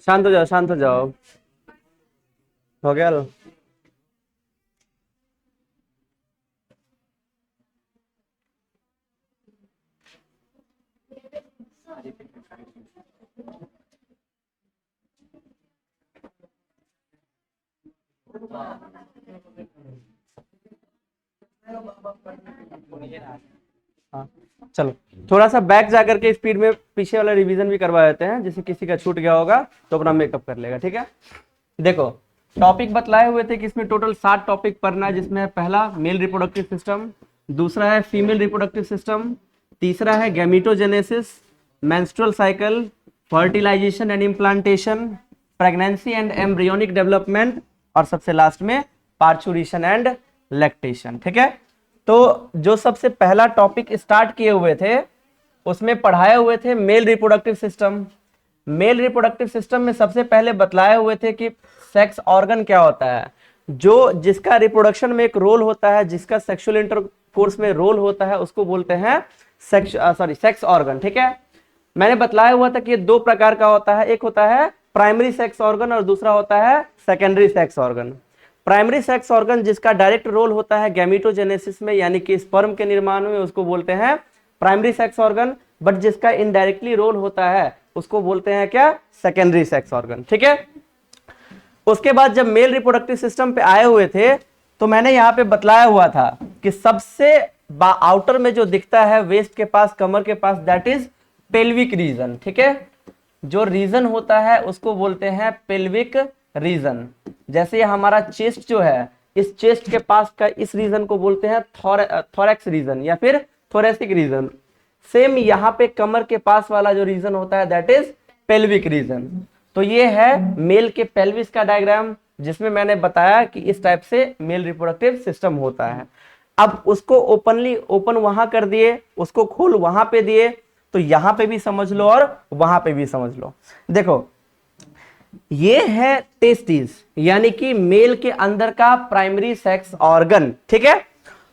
शांत हो जाओ, शांत हो जाओ। हो गया। हाँ, चलो थोड़ा सा बैक जाकर के स्पीड में पीछे वाला रिवीजन भी करवा देते हैं, जैसे किसी का छूट गया होगा तो अपना मेकअप कर लेगा। ठीक है, देखो टॉपिक बतलाए हुए थे कि इसमें टोटल 7 टॉपिक पढ़ना है, जिसमें पहला मेल रिप्रोडक्टिव सिस्टम, दूसरा है फीमेल रिप्रोडक्टिव सिस्टम, तीसरा है gametogenesis, menstrual cycle, fertilization and implantation, pregnancy and embryonic development, और सबसे लास्ट में पार्चुरेशन एंड लैक्टेशन। ठीक है, तो जो सबसे पहला टॉपिक स्टार्ट किए हुए थे उसमें पढ़ाए हुए थे mail reproductive system. Mail reproductive system में सबसे पहले बतलाए हुए थे कि सेक्स ऑर्गन क्या होता है, जो जिसका रिप्रोडक्शन में एक रोल होता है, जिसका सेक्सुअल इंटरकोर्स में रोल होता है, उसको बोलते हैं सेक्स ऑर्गन। ठीक है, मैंने बतलाया हुआ था कि ये 2 प्रकार का होता है, एक होता है प्राइमरी सेक्स ऑर्गन और दूसरा होता है secondary sex organ. Primary sex organ जिसका डायरेक्ट रोल होता है गैमीटोजेनेसिस में, यानी कि स्पर्म के निर्माण में, उसको बोलते हैं प्राइमरी सेक्स ऑर्गन। बट जिसका इनडायरेक्टली रोल होता है उसको बोलते हैं क्या, सेकेंडरी सेक्स ऑर्गन। ठीक है, उसके बाद जब मेल रिप्रोडक्टिव सिस्टम पे आए हुए थे तो मैंने यहां पे बतलाया हुआ था कि सबसे आउटर में जो दिखता है वेस्ट के पास, कमर के पास, दैट इज पेल्विक रीजन। ठीक है, जो रीजन होता है उसको बोलते हैं पेल्विक रीजन। जैसे हमारा चेस्ट जो है, इस चेस्ट के पास का इस रीजन को बोलते हैं थोरैक्स रीजन या फिर थोरेसिक रीजन। सेम यहाँ पे कमर के पास वाला जो रीजन होता है दैट इज पेल्विक रीजन। तो ये है मेल के पेल्विस का डायग्राम, जिसमें मैंने बताया कि इस टाइप से मेल रिप्रोडक्टिव सिस्टम होता है। अब उसको ओपन वहां कर दिए, उसको खोल वहां पे दिए, तो यहां पे भी समझ लो और वहां पे भी समझ लो। देखो ये है टेस्टिस, यानी कि मेल के अंदर का प्राइमरी सेक्स ऑर्गन। ठीक है,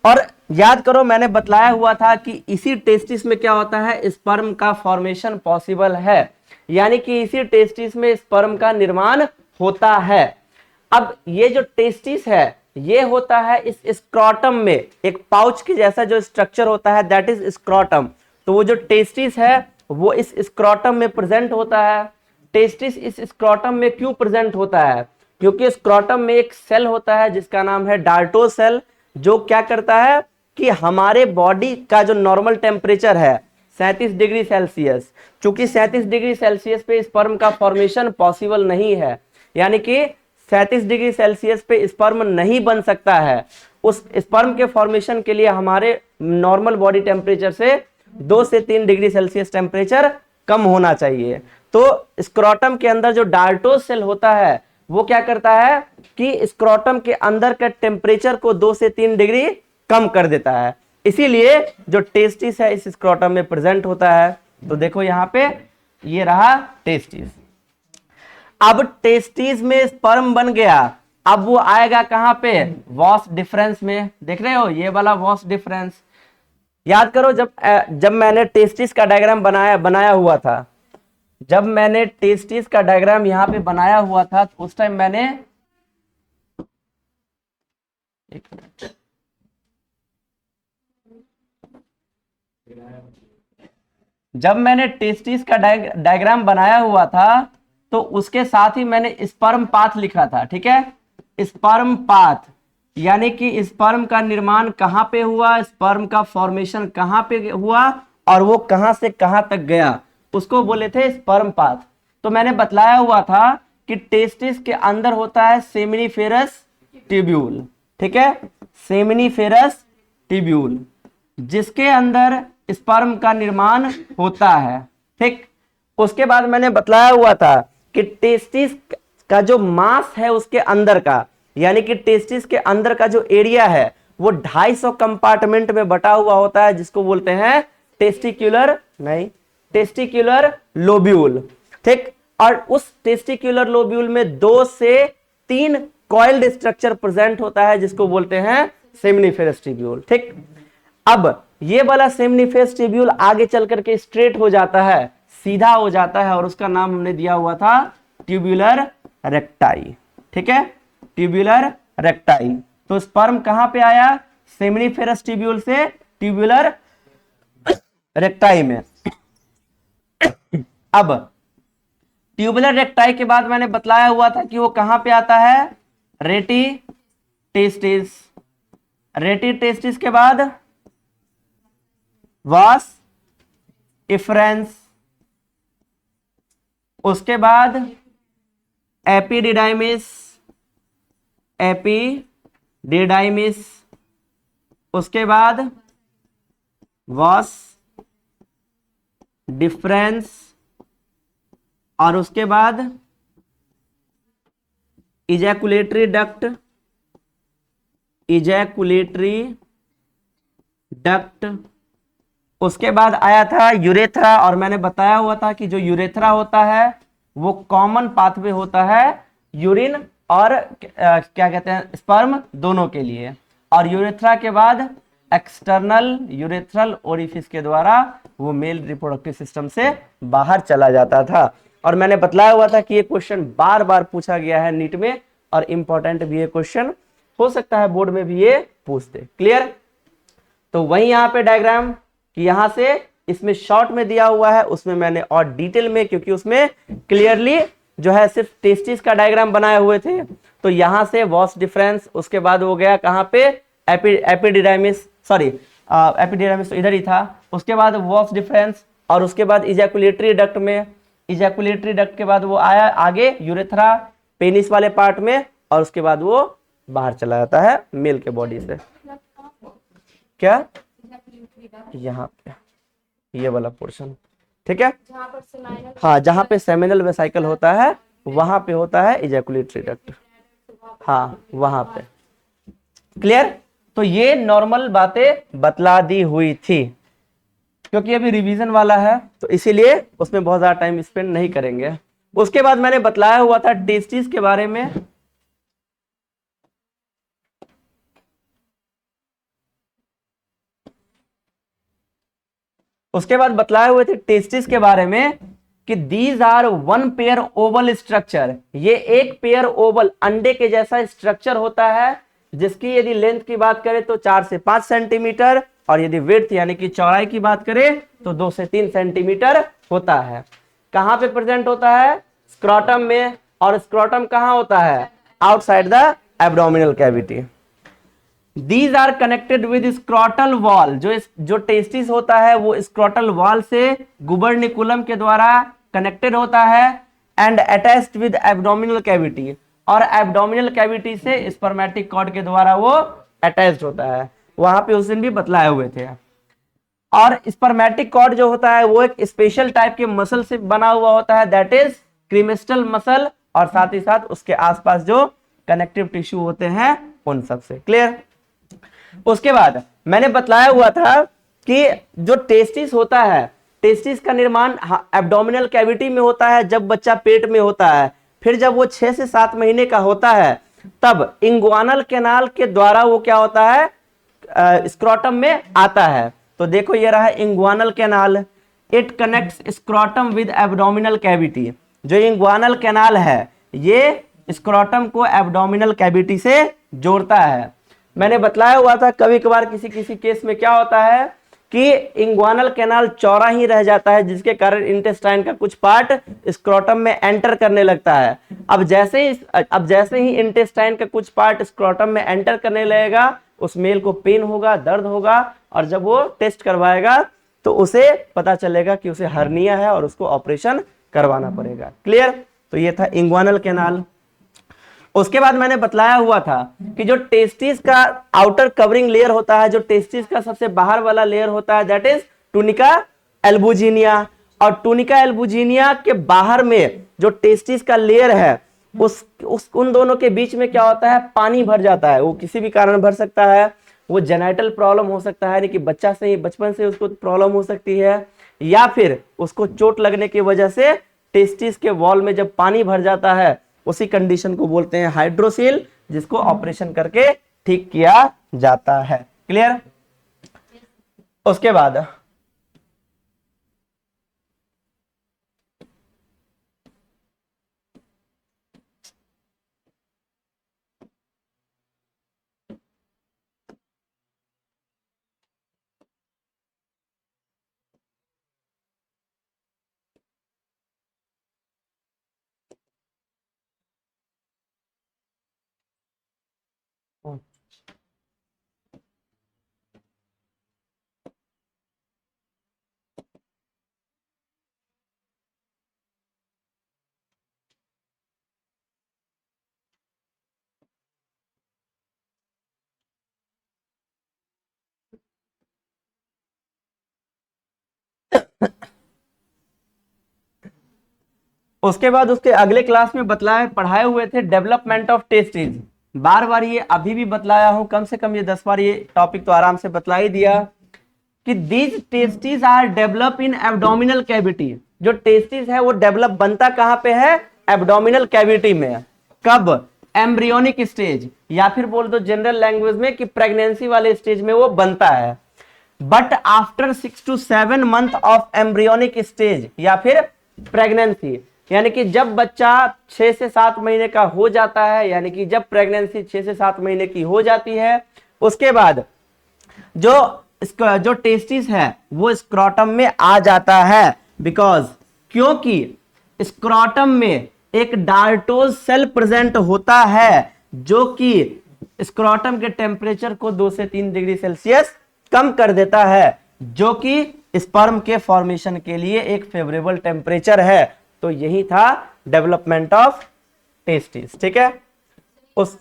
और याद करो मैंने बतलाया हुआ था कि इसी टेस्टिस में क्या होता है, स्पर्म का फॉर्मेशन पॉसिबल है, यानी कि इसी टेस्टिस में स्पर्म का निर्माण होता है। अब ये जो टेस्टिस है ये होता है इस स्क्रोटम में, एक पाउच के जैसा जो स्ट्रक्चर होता है दैट इज स्क्रोटम। तो वो जो टेस्टिस है वो इस स्क्रोटम में प्रेजेंट होता है। टेस्टिस इस स्क्रोटम में क्यों प्रेजेंट होता है, क्योंकि स्क्रोटम में एक सेल होता है जिसका नाम है डार्टो सेल, जो क्या करता है कि हमारे बॉडी का जो नॉर्मल टेम्परेचर है 37 डिग्री सेल्सियस, चूंकि 37 डिग्री सेल्सियस पे स्पर्म का फॉर्मेशन पॉसिबल नहीं है, यानी कि 37 डिग्री सेल्सियस पे स्पर्म नहीं बन सकता है। उस स्पर्म के फॉर्मेशन के लिए हमारे नॉर्मल बॉडी टेम्परेचर से 2 से 3 डिग्री सेल्सियस टेम्परेचर कम होना चाहिए। तो स्क्रोटम के अंदर जो डार्टो सेल होता है वो क्या करता है कि स्क्रोटम के अंदर का टेम्परेचर को 2 से 3 डिग्री कम कर देता है, इसीलिए जो टेस्टिस है इस स्क्रोटम में प्रेजेंट होता है। तो देखो यहां पे ये रहा टेस्टिस। अब टेस्टिस में स्पर्म बन गया, अब वो आएगा कहां पे, वॉस डिफरेंस में। देख रहे हो ये वाला वॉस डिफरेंस। याद करो जब मैंने टेस्टिस का डायग्राम बनाया हुआ था, जब मैंने टेस्टिस का डायग्राम यहां पे बनाया हुआ था तो उस टाइम मैंने, एक मिनट, जब मैंने टेस्टिस का डायग्राम बनाया हुआ था तो उसके साथ ही मैंने स्पर्म पाथ लिखा था। ठीक है, स्पर्म पाथ यानी कि स्पर्म का निर्माण कहां पे हुआ, स्पर्म का फॉर्मेशन कहां पे हुआ और वो कहां से कहां तक गया, उसको बोले थे स्पर्म पाथ। तो मैंने बतलाया हुआ था कि टेस्टिस के अंदर होता है सेमिनिफेरस ट्यूब्यूल। ठीक है, सेमिनिफेरस ट्यूब्यूल जिसके अंदर स्पर्म का निर्माण होता है। ठीक, उसके बाद मैंने बतलाया हुआ था कि टेस्टिस का जो मास है उसके अंदर का, यानी कि टेस्टिस के अंदर का जो एरिया है वो 250 कंपार्टमेंट में बटा हुआ होता है, जिसको बोलते हैं टेस्टिक्यूलर लोब्यूल। ठीक, और उस टेस्टिक्यूलर लोब्यूल में 2 से 3 कॉइल्ड स्ट्रक्चर प्रेजेंट होता है, जिसको बोलते हैं सेमिनिफेरस ट्यूब्यूल। ठीक, अब ये वाला सेमिनिफेरस ट्यूब्यूल आगे चल करके स्ट्रेट हो जाता है, सीधा हो जाता है, और उसका नाम हमने दिया हुआ था ट्यूब्यूलर रेक्टाई, ठीक है, ट्यूब्यूलर रेक्टाई। तो स्पर्म कहां पे आया, सेमिनिफेरस ट्यूब्यूल से ट्यूब्यूलर रेक्टाई में। अब ट्यूबुलर रेक्टाई के बाद मैंने बतलाया हुआ था कि वो कहां पे आता है, रेटी टेस्टिस, रेटी टेस्टिस के बाद वास इफ्रेंस, उसके बाद एपिडिडाइमिस, एपिडिडाइमिस, उसके बाद वास डिफरेंस, और उसके बाद इजैकुलेटरी डक्ट, इजैकुलेटरी डक्ट, उसके बाद आया था यूरेथ्रा। और मैंने बताया हुआ था कि जो यूरेथ्रा होता है वो कॉमन पाथवे होता है यूरिन और क्या कहते हैं स्पर्म दोनों के लिए। और यूरेथ्रा के बाद एक्सटर्नल यूरेथ्रल ओरिफिस के द्वारा वो मेल रिप्रोडक्टिव सिस्टम से बाहर चला जाता था। और मैंने बतलाया हुआ था कि ये क्वेश्चन बार बार पूछा गया है नीट में, और इंपॉर्टेंट भी ये क्वेश्चन, हो सकता है बोर्ड में भी ये पूछते। क्लियर। तो वही यहाँ पे डायग्राम कि यहां से इसमें शॉर्ट में दिया हुआ है, उसमें मैंने और डिटेल में, क्योंकि उसमें क्लियरली जो है सिर्फ टेस्टिस का डायग्राम बनाए हुए थे। तो यहां से वॉस डिफरेंस, उसके बाद वो गया कहां पे, एपिडिडाइमिस, सॉरी एपिडिडाइमिस तो इधर ही था, उसके बाद वॉस डिफरेंस, और उसके बाद इजैकुलेटरी डक्ट में, इजैकुलेटरी डक्ट के बाद वो आया आगे यूरेथ्रा पेनिस वाले पार्ट में, और उसके बाद वो बाहर चला जाता है मेल के बॉडी से। क्या यहाँ पे ये वाला पोर्शन, ठीक है, हाँ जहां पे सेमिनल वेसाइकल होता है वहां पे होता है इजैकुलेटरी डक्ट, हाँ वहां पे। क्लियर। तो ये नॉर्मल बातें बतला दी हुई थी, क्योंकि अभी रिवीजन वाला है तो इसीलिए उसमें बहुत ज्यादा टाइम स्पेंड नहीं करेंगे। उसके बाद मैंने बतलाया हुआ था टेस्टिस के बारे में, उसके बाद बतलाए हुए थे टेस्टिस के बारे में कि these are one pair oval structure, ये एक पेयर ओवल अंडे के जैसा स्ट्रक्चर होता है, जिसकी यदि लेंथ की बात करें तो 4 से 5 सेंटीमीटर, और यदि विड्थ यानी कि चौड़ाई की बात करें तो 2 से 3 सेंटीमीटर होता है। कहां पे प्रेजेंट होता है, स्क्रोटम में, और स्क्रोटम कहां होता है, outside the abdominal cavity. These are connected with scrotal wall, जो टेस्टिस होता है वो स्क्रोटल वॉल से गुबर्निकुलम के द्वारा कनेक्टेड होता है, and attached with abdominal cavity, और एब्डोमिनल कैविटी से स्पर्मेटिक कॉर्ड के द्वारा वो अटैच्ड होता है। वहां पे उस दिन भी बतलाए हुए थे। और स्पर्मेटिक कॉर्ड जो होता है वो एक स्पेशल टाइप के मसल से बना हुआ होता है, दैट इज क्रीमेस्टल मसल, और साथ ही साथ उसके आसपास जो कनेक्टिव टिश्यू होते हैं उन सब से। क्लियर। उसके बाद मैंने बतलाया हुआ था कि जो टेस्टिस होता है, टेस्टिस का निर्माण एब्डोमिनल कैविटी में होता है जब बच्चा पेट में होता है, फिर जब वो 6 से 7 महीने का होता है तब इंग्वानल कैनाल के द्वारा वो क्या होता है, स्क्रोटम में आता है। तो देखो ये रहा inguinal canal, it connects scrotum with abdominal cavity. जो इंग्वानल कैनाल है ये स्क्रोटम को एब्डोमिनल कैविटी से जोड़ता है। मैंने बतलाया हुआ था कभी कभार किसी किसी केस में क्या होता है कि इंग्वानल कैनाल चौड़ा ही रह जाता है, जिसके कारण इंटेस्टाइन का कुछ पार्ट स्क्रोटम में एंटर करने लगता है। अब जैसे ही इंटेस्टाइन का कुछ पार्ट स्क्रोटम में एंटर करने लगेगा, उस मेल को पेन होगा, दर्द होगा, और जब वो टेस्ट करवाएगा तो उसे पता चलेगा कि उसे हर्निया है और उसको ऑपरेशन करवाना पड़ेगा। क्लियर। तो ये था इंग्वानल कैनाल। उसके बाद मैंने बतलाया हुआ था कि जो टेस्टिस का आउटर कवरिंग लेयर होता है, जो टेस्टिस का सबसे बाहर वाला लेयर होता है, दैट इज टूनिका एल्बुजिनिया। और टूनिका एल्बुजिनिया के बाहर में जो टेस्टिस का लेयर है उन दोनों के बीच में क्या होता है, पानी भर जाता है। वो किसी भी कारण भर सकता है, वो जेनेटल प्रॉब्लम हो सकता है, यानी कि बचपन से उसको प्रॉब्लम हो सकती है, या फिर उसको चोट लगने की वजह से टेस्टिस के वॉल में जब पानी भर जाता है, उसी कंडीशन को बोलते हैं हाइड्रोसील, जिसको ऑपरेशन करके ठीक किया जाता है। क्लियर। उसके बाद उसके बाद उसके अगले क्लास में बतलाए पढ़ाए हुए थे डेवलपमेंट ऑफ टेस्टिस। बार बार ये अभी भी बतलाया हूं, कम से कम ये 10 बार ये टॉपिक तो आराम से बतला ही दिया कि these testis are develop in abdominal cavity. जो टेस्टिस है वो डेवलप बनता कहां पे है? एब्डोमिनल कैविटी में। कब? एम्ब्रियोनिक स्टेज, या फिर बोल दो जनरल लैंग्वेज में कि प्रेगनेंसी वाले स्टेज में वो बनता है। But after 6 to 7 month of embryonic stage या फिर प्रेगनेंसी, यानी कि जब बच्चा 6 से 7 महीने का हो जाता है, यानी कि जब प्रेगनेंसी 6 से 7 महीने की हो जाती है, उसके बाद जो टेस्टिस है वो स्क्रोटम में आ जाता है। बिकॉज क्योंकि स्क्रोटम में एक डार्टोज सेल प्रेजेंट होता है जो कि स्क्रोटम के टेम्परेचर को 2 से 3 डिग्री सेल्सियस कम कर देता है, जो कि स्पर्म के फॉर्मेशन के लिए एक फेवरेबल टेम्परेचर है। तो यही था डेवलपमेंट ऑफ टेस्टिस। ठीक है, उस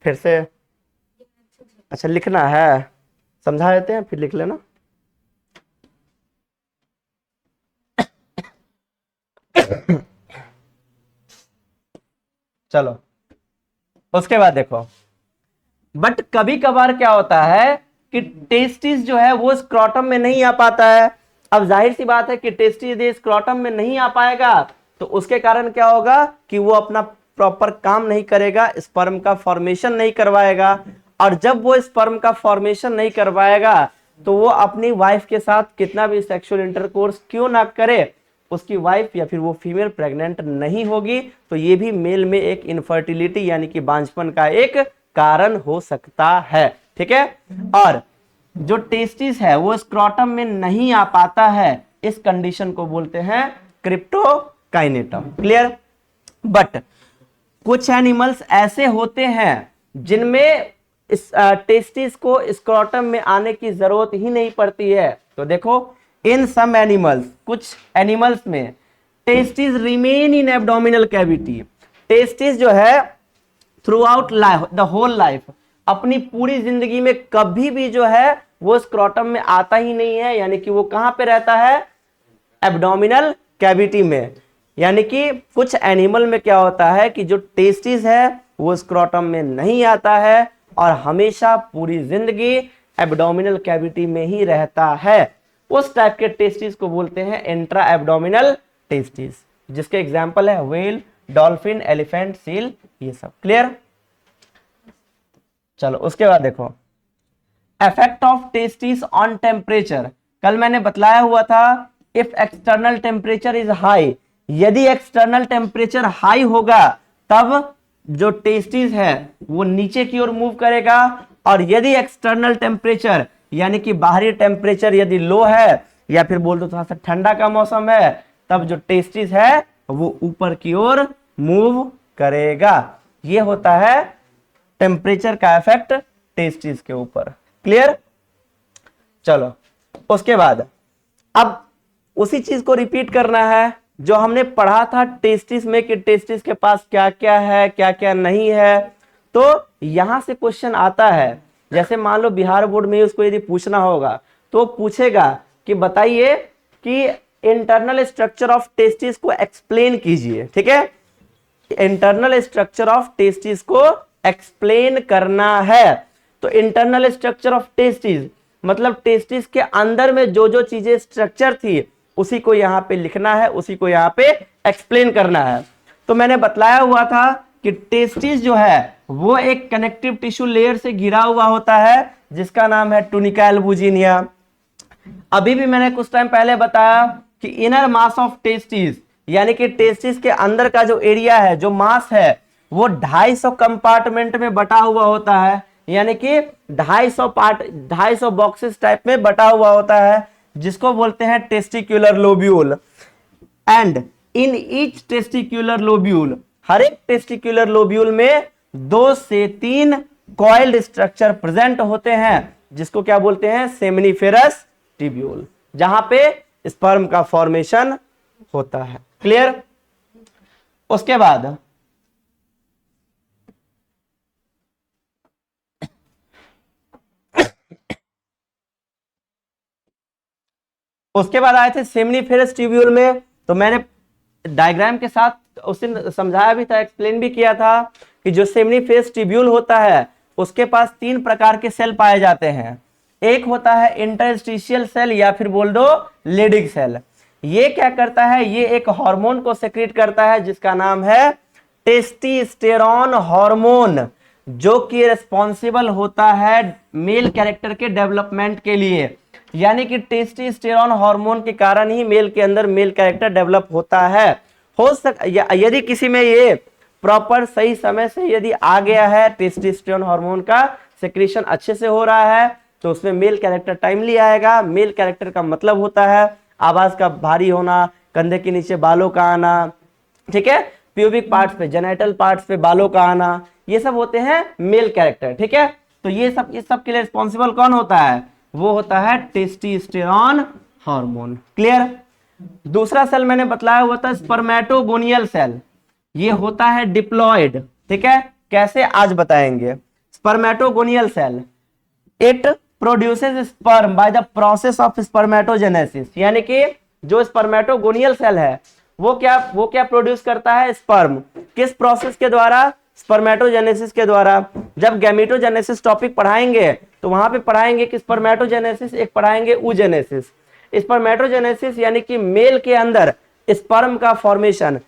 फिर से अच्छा लिखना है, समझा देते हैं फिर लिख लेना। चलो उसके बाद देखो, बट कभी कभार क्या होता है कि टेस्टिस जो है वो स्क्रोटम में नहीं आ पाता है। अब जाहिर सी बात है कि टेस्टिस यदि स्क्रोटम में नहीं आ पाएगा तो उसके कारण क्या होगा कि वो अपना प्रॉपर काम नहीं करेगा, स्पर्म का फॉर्मेशन नहीं करवाएगा। और जब वो स्पर्म का फॉर्मेशन नहीं करवाएगा तो वो अपनी वाइफ के साथ कितना भी सेक्सुअल इंटरकोर्स क्यों ना करे, उसकी वाइफ या फिर वो फीमेल प्रेग्नेंट नहीं होगी। तो ये भी मेल में एक इनफर्टिलिटी यानी कि बांझपन का एक कारण हो सकता है। ठीक है, और जो टेस्टिस है वो स्क्रोटम में नहीं आ पाता है, इस कंडीशन को बोलते हैं क्रिप्टोकाइनेटम। क्लियर? बट कुछ एनिमल्स ऐसे होते हैं जिनमें इस टेस्टिस को स्क्रोटम में आने की जरूरत ही नहीं पड़ती है। तो देखो, इन सम एनिमल्स, कुछ एनिमल्स में testis remain in abdominal cavity. Testis जो है throughout life, the whole life, अपनी पूरी जिंदगी में कभी भी जो है वो स्क्रोटम में आता ही नहीं है, यानी कि वो कहां पे रहता है? एब्डोमिनल कैविटी में। यानी कि कुछ एनिमल में क्या होता है कि जो टेस्टिस है वो स्क्रोटम में नहीं आता है और हमेशा पूरी जिंदगी एब्डोमिनल कैविटी में ही रहता है। उस टाइप के टेस्टिस को बोलते हैं इंट्रा एब्डोमिनल टेस्टिस, जिसके एग्जांपल है व्हेल, डॉल्फिन, एलिफेंट, सील, ये सब। क्लियर? चलो उसके बाद देखो, effect of testis on temperature. कल मैंने बतलाया हुआ था if external temperature is high, यदि एक्सटर्नल टेम्परेचर हाई होगा तब जो टेस्टिस है वो नीचे की ओर मूव करेगा, और यदि एक्सटर्नल टेम्परेचर यानी कि बाहरी टेम्परेचर यदि लो है या फिर बोल दो थोड़ा सा ठंडा का मौसम है, तब जो टेस्टिस है वो ऊपर की ओर मूव करेगा। ये होता है टेम्परेचर का इफेक्ट टेस्टिस के ऊपर। क्लियर? चलो उसके बाद अब उसी चीज को रिपीट करना है जो हमने पढ़ा था टेस्टिस में कि टेस्टिस के पास क्या क्या है, क्या क्या नहीं है। तो यहां से क्वेश्चन आता है, जैसे मान लो बिहार बोर्ड में उसको यदि पूछना होगा तो पूछेगा कि बताइए कि इंटरनल स्ट्रक्चर ऑफ टेस्टिस को एक्सप्लेन कीजिए। ठीक है, इंटरनल स्ट्रक्चर ऑफ टेस्टिस को एक्सप्लेन करना है। तो इंटरनल स्ट्रक्चर ऑफ टेस्टिस मतलब टेस्टिस के अंदर में जो जो चीजें स्ट्रक्चर थी उसी को यहां पे लिखना है, उसी को यहां पे एक्सप्लेन करना है। तो मैंने बतलाया हुआ था कि टेस्टिस जो है वो एक कनेक्टिव टिश्यू लेयर से घिरा हुआ होता है जिसका नाम है टुनिका एल्बुजिनिया। अभी भी मैंने कुछ टाइम पहले बताया कि इनर मास ऑफ टेस्टिस यानी कि टेस्टिस के अंदर का जो एरिया है, जो मास है, वो 250 कंपार्टमेंट में बटा हुआ होता है, यानी कि 250 बॉक्सेस टाइप में बटा हुआ होता है, जिसको बोलते हैं testicular lobule. And in each testicular lobule, हर एक टेस्टिक्युलर लोब्यूल में 2 से 3 कॉइल्ड स्ट्रक्चर प्रेजेंट होते हैं, जिसको क्या बोलते हैं, सेमिनिफेरस ट्यूब्यूल, जहां पे स्पर्म का फॉर्मेशन होता है। क्लियर। उसके बाद आए थे सेमिनिफेरस ट्यूब्यूल में, तो मैंने डायग्राम के साथ उस दिन समझाया भी था, एक्सप्लेन भी किया था कि जो सेमिनिफेरस ट्यूब्यूल होता है उसके पास 3 प्रकार के सेल पाए जाते हैं। एक होता है इंटरस्टिशियल सेल या फिर बोल दो लेडिक सेल। ये क्या करता है, ये एक हार्मोन को सेक्रेट करता है जिसका नाम है टेस्टोस्टेरोन हार्मोन, जो कि रिस्पॉन्सिबल होता है मेल कैरेक्टर के डेवलपमेंट के लिए। यानी कि टेस्टोस्टेरोन हार्मोन के कारण ही मेल के अंदर मेल कैरेक्टर डेवलप होता है। यदि किसी में ये प्रॉपर सही समय से यदि आ गया है, टेस्टोस्टेरोन हार्मोन का सेक्रेशन अच्छे से हो रहा है, तो उसमें मेल कैरेक्टर टाइमली आएगा। मेल कैरेक्टर का मतलब होता है आवाज का भारी होना, कंधे के नीचे बालों का आना, ठीक है, प्यूबिक पार्ट्स पे, जेनाइटल पार्ट्स पे बालों का आना, ये सब होते हैं मेल कैरेक्टर। ठीक है, तो ये सब इस सब के लिए रिस्पॉन्सिबल कौन होता है, वो होता है टेस्टोस्टेरोन हार्मोन। क्लियर। दूसरा सेल मैंने बतलाया हुआ था स्पर्मेटोगोनियल सेल, ये होता है डिप्लॉयड। ठीक है, कैसे आज बताएंगे। Spermatogonial cell, it produces sperm by the process of spermatogenesis, यानी कि जो स्पर्मेटोगोनियल सेल है वो क्या प्रोड्यूस करता है, स्पर्म। किस प्रोसेस के द्वारा, स्पर्मेटोजेनेसिस के द्वारा। जब गैमेटोजेनेसिस टॉपिक पढ़ाएंगे तो वहां पे पढ़ाएंगे कि स्पर्मेटोजेनेसिस, एक पढ़ाएंगे ooजेनेसिस। स्पर्मेटोजेनेसिस यानी कि मेल के अंदर स्पर्म का फॉर्मेशन,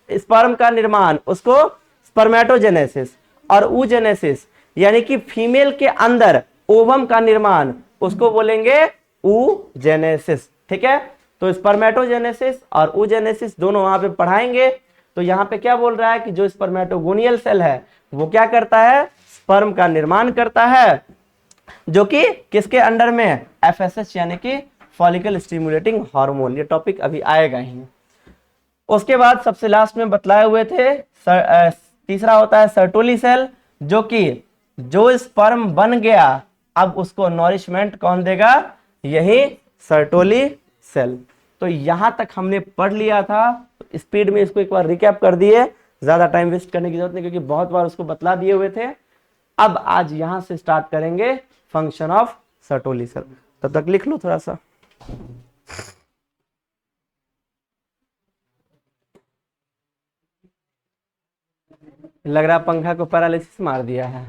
स्पर्म का निर्माण, उसको स्पर्मेटोजेनेसिस। और ooजेनेसिस यानी कि फीमेल के अंदर ओवम का निर्माण, उसको बोलेंगे ooजेनेसिस। ठीक है, तो स्पर्मेटोजेनेसिस और ooजेनेसिस दोनों वहां पे पढ़ाएंगे। तो यहां पे क्या बोल रहा है कि जो स्पर्मेटोगोनियल सेल है वो क्या करता है, स्पर्म का निर्माण करता है, जो कि किसके अंडर में, एफएसएच यानी कि फॉलिकल स्टिमुलेटिंग हार्मोन। ये टॉपिक अभी आएगा ही। उसके बाद सबसे लास्ट में बतलाए हुए थे तीसरा होता है सर्टोली सेल, जो कि जो स्पर्म बन गया अब उसको नॉरिशमेंट कौन देगा, यही सर्टोली सेल। तो यहां तक हमने पढ़ लिया था, तो स्पीड में इसको एक बार रिकैप कर दिए, ज्यादा टाइम वेस्ट करने की जरूरत नहीं क्योंकि बहुत बार उसको बतला दिए हुए थे। अब आज यहां से स्टार्ट करेंगे फंक्शन ऑफ सर्टोली सेल। तब तक लिख लो थोड़ा सा। लग रहा पंखा को पैरालिसिस मार दिया है।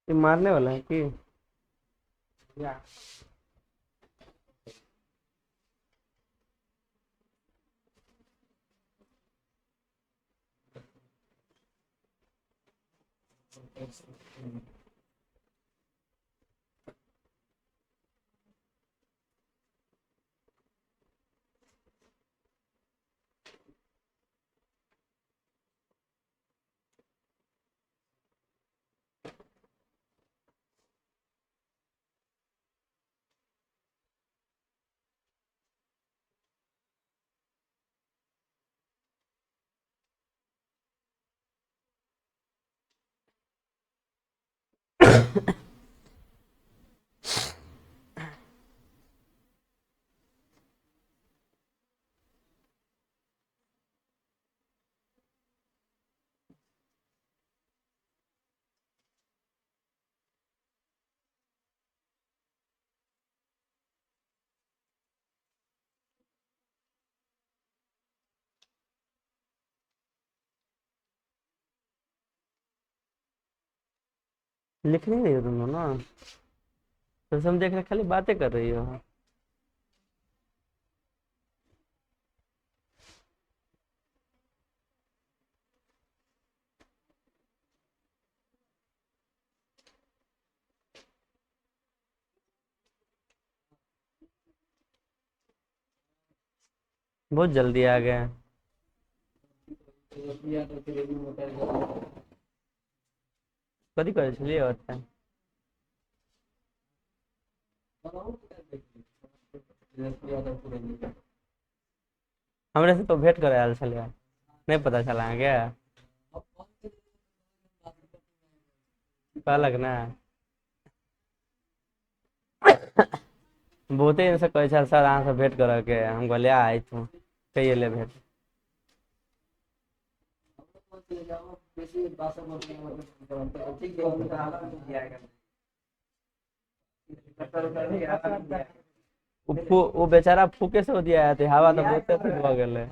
ये मारने वाला है कि लिख नहीं रही हो तुम लोग ना, तो हम देख रहे खाली बातें कर रही हो। बहुत जल्दी आ गए। कभी कर चलिए होता है। हमरे से तो भेंट करे आयल छलिया, नहीं पता चला है क्या? कहलक ना, बहुते दिन से कहे छल सर अहाँ से भेंट करे के, हम कहलिए आई तू कहिए ले भेंट। वो बेचारा फूके से दिया थे, हवा तो बहुते तेज भ गेलै।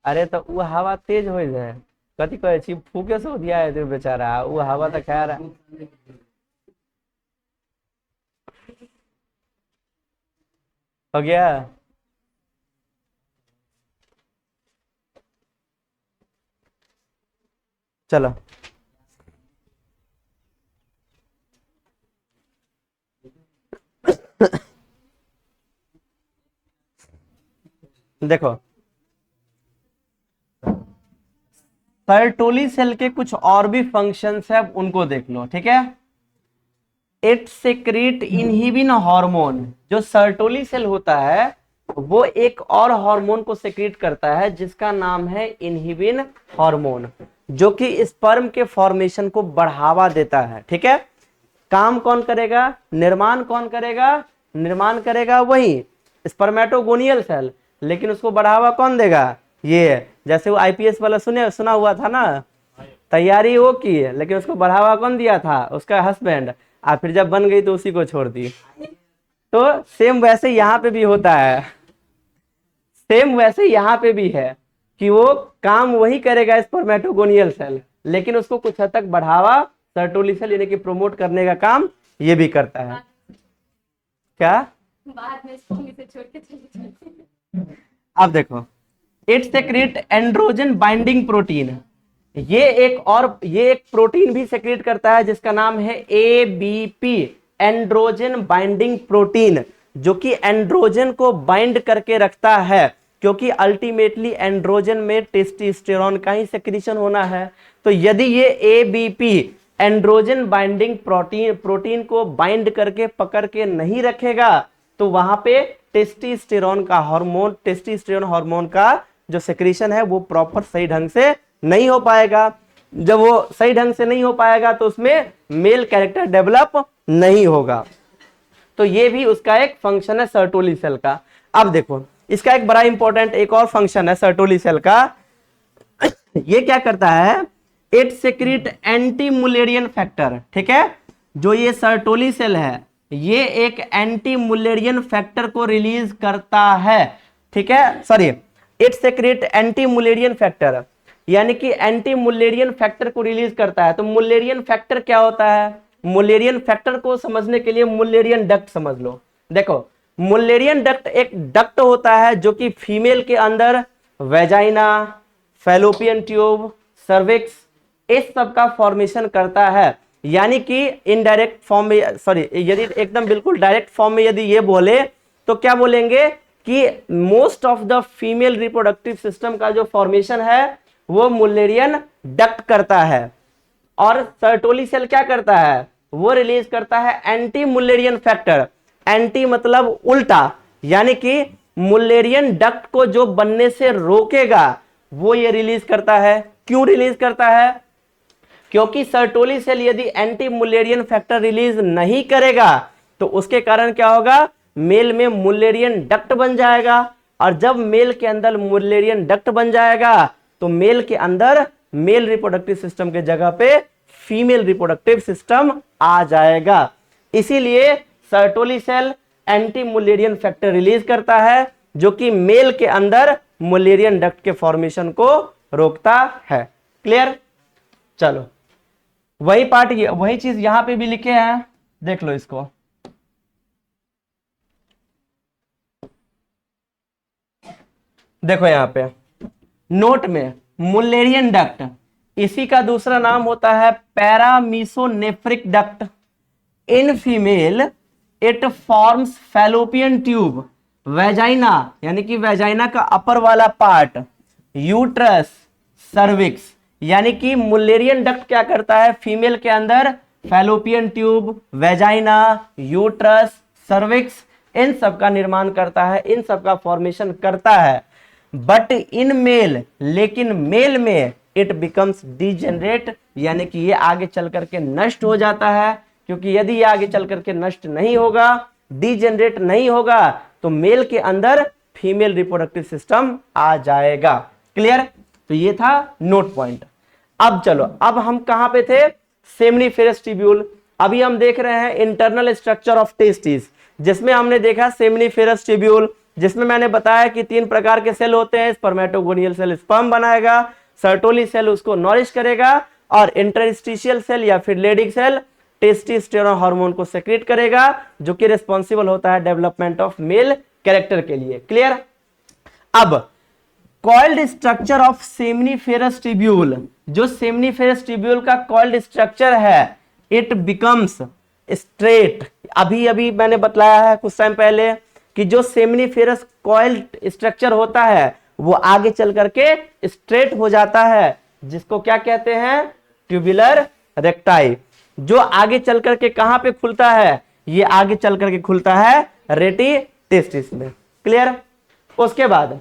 अरे तो वो हवा तेज हो जाए, कथी कहे छी, फूके से दिया है बेचारा, वो हवा तो खैर हो गया। चलो देखो, सर्टोली सेल के कुछ और भी फंक्शंस है, उनको देख लो, ठीक है। It secrete inhibin hormone. जो सर्टोली सेल होता है वो एक और हार्मोन को सेक्रेट करता है जिसका नाम है इनहिबिन हार्मोन, जो कि स्पर्म के फॉर्मेशन को बढ़ावा देता है, ठीक है। काम कौन करेगा, निर्माण कौन करेगा, निर्माण करेगा वही स्पर्मेटोगोनियल सेल, लेकिन उसको बढ़ावा कौन देगा, ये जैसे वो आईपीएस वाला सुना हुआ था ना, तैयारी वो की है लेकिन उसको बढ़ावा कौन दिया था, उसका हस्बैंड, और फिर जब बन गई तो उसी को छोड़ दी। तो सेम वैसे यहाँ पे भी होता है, सेम वैसे यहाँ पे भी है कि वो काम वही करेगा स्पर्मेटोगोनियल सेल, लेकिन उसको कुछ हद तक बढ़ावा सर्टोली सेल यानी कि प्रमोट करने का काम ये भी करता है। क्या बाद में से छोड़ के चली। अब देखो, it secrete androgen binding protein. ये एक प्रोटीन भी सेक्रेट करता है जिसका नाम है एबीपी, एंड्रोजन बाइंडिंग प्रोटीन, जो कि एंड्रोजन को बाइंड करके रखता है, क्योंकि अल्टीमेटली एंड्रोजन में टेस्टोस्टेरोन का ही सेक्रेशन होना है। तो यदि ये एबीपी एंड्रोजन बाइंडिंग प्रोटीन को बाइंड करके पकड़ के नहीं रखेगा तो वहां पे टेस्टोस्टेरोन हार्मोन का जो सेक्रेशन है वो प्रॉपर सही ढंग से नहीं हो पाएगा। जब वो सही ढंग से नहीं हो पाएगा तो उसमें मेल कैरेक्टर डेवलप नहीं होगा। तो ये भी उसका एक फंक्शन है सर्टोली सेल का। अब देखो, इसका एक बड़ा इंपॉर्टेंट एक और फंक्शन है सर्टोली सेल का। ये क्या करता है, it secrete anti Mullerian factor, ठीक है। जो ये सर्टोली सेल है ये एक एंटी मुलेरियन फैक्टर को रिलीज करता है, ठीक है। Sorry, it secrete anti Mullerian factor, यानी कि एंटी मुलेरियन फैक्टर को रिलीज करता है। तो मुलेरियन फैक्टर क्या होता है, मुलेरियन फैक्टर को समझने के लिए मुलेरियन डक्ट समझ लो। देखो, मुलेरियन डक्ट एक डक्ट होता है जो कि फीमेल के अंदर वेजाइना, फैलोपियन ट्यूब, सर्विक्स इस सब का फॉर्मेशन करता है। यानी कि इनडायरेक्ट फॉर्म में, सॉरी, यदि एकदम बिल्कुल डायरेक्ट फॉर्म में यदि ये बोले तो क्या बोलेंगे कि most of the female reproductive system का जो फॉर्मेशन है वो मुलेरियन डक्ट करता है। और सर्टोली सेल क्या करता है, वो रिलीज करता है एंटी मुलेरियन फैक्टर। एंटी मतलब उल्टा, यानी कि मुलेरियन डक्ट को जो बनने से रोकेगा वो ये रिलीज करता है। क्यों रिलीज करता है, क्योंकि सर्टोली सेल यदि एंटी मुलेरियन फैक्टर रिलीज नहीं करेगा तो उसके कारण क्या होगा, मेल में मुलेरियन डक्ट बन जाएगा, और जब मेल के अंदर मुलेरियन डक्ट बन जाएगा तो मेल के अंदर मेल रिप्रोडक्टिव सिस्टम के जगह पे फीमेल रिप्रोडक्टिव सिस्टम आ जाएगा। इसीलिए Sertoli cell anti Mullerian factor release करता है जो कि मेल के अंदर मुलेरियन डक्ट के फॉर्मेशन को रोकता है। क्लियर? चलो वही पार्ट, वही चीज यहां पे भी लिखे हैं, देख लो इसको। देखो यहां पे नोट में मुलेरियन डक्ट, इसी का दूसरा नाम होता है paramesonephric duct. In female it forms fallopian tube, vagina यानी कि वेजाइना का अपर वाला पार्ट, यूट्रस, सर्विक्स। यानी कि मुलेरियन डक्ट क्या करता है, फीमेल के अंदर fallopian tube, vagina, uterus, cervix, इन सब का निर्माण करता है, इन सब का फॉर्मेशन करता है। बट इन मेल, लेकिन मेल में इट बिकम्स डीजेनरेट, यानी कि ये आगे चल करके नष्ट हो जाता है। क्योंकि यदि ये आगे चल करके नष्ट नहीं होगा, डीजेनरेट नहीं होगा, तो मेल के अंदर फीमेल रिप्रोडक्टिव सिस्टम आ जाएगा। क्लियर? तो ये था नोट पॉइंट। अब चलो, अब हम कहां पे थे, सेमनीफेरस ट्यूब्यूल। अभी हम देख रहे हैं इंटरनल स्ट्रक्चर ऑफ टेस्टिस, जिसमें हमने देखा सेमनीफेरस ट्यूब्यूल, जिसमें मैंने बताया कि 3 प्रकार के सेल होते हैं। स्पर्मेटोगोनियल सेल स्पर्म बनाएगा, सर्टोली सेल उसको नॉरिश करेगा, और इंटरस्टिशियल सेल या फिर लेडिक सेल टेस्टोस्टेरोन हार्मोन को सेक्रेट करेगा, जो कि रिस्पॉन्सिबल होता है डेवलपमेंट ऑफ मेल कैरेक्टर के लिए। क्लियर? अब coiled structure of seminiferous tubule, जो सेमनीफेरस ट्यूब्यूल का कॉइल्ड स्ट्रक्चर है, इट बिकम्स स्ट्रेट। अभी अभी मैंने बतलाया है कुछ टाइम पहले कि जो सेमनीफेरस कॉइल्ड स्ट्रक्चर होता है वो आगे चल करके स्ट्रेट हो जाता है, जिसको क्या कहते हैं, ट्यूबुलर रेक्टाई। जो आगे चल करके कहां पे खुलता है, ये आगे चल करके खुलता है रेटी टेस्टिस में। क्लियर? उसके बाद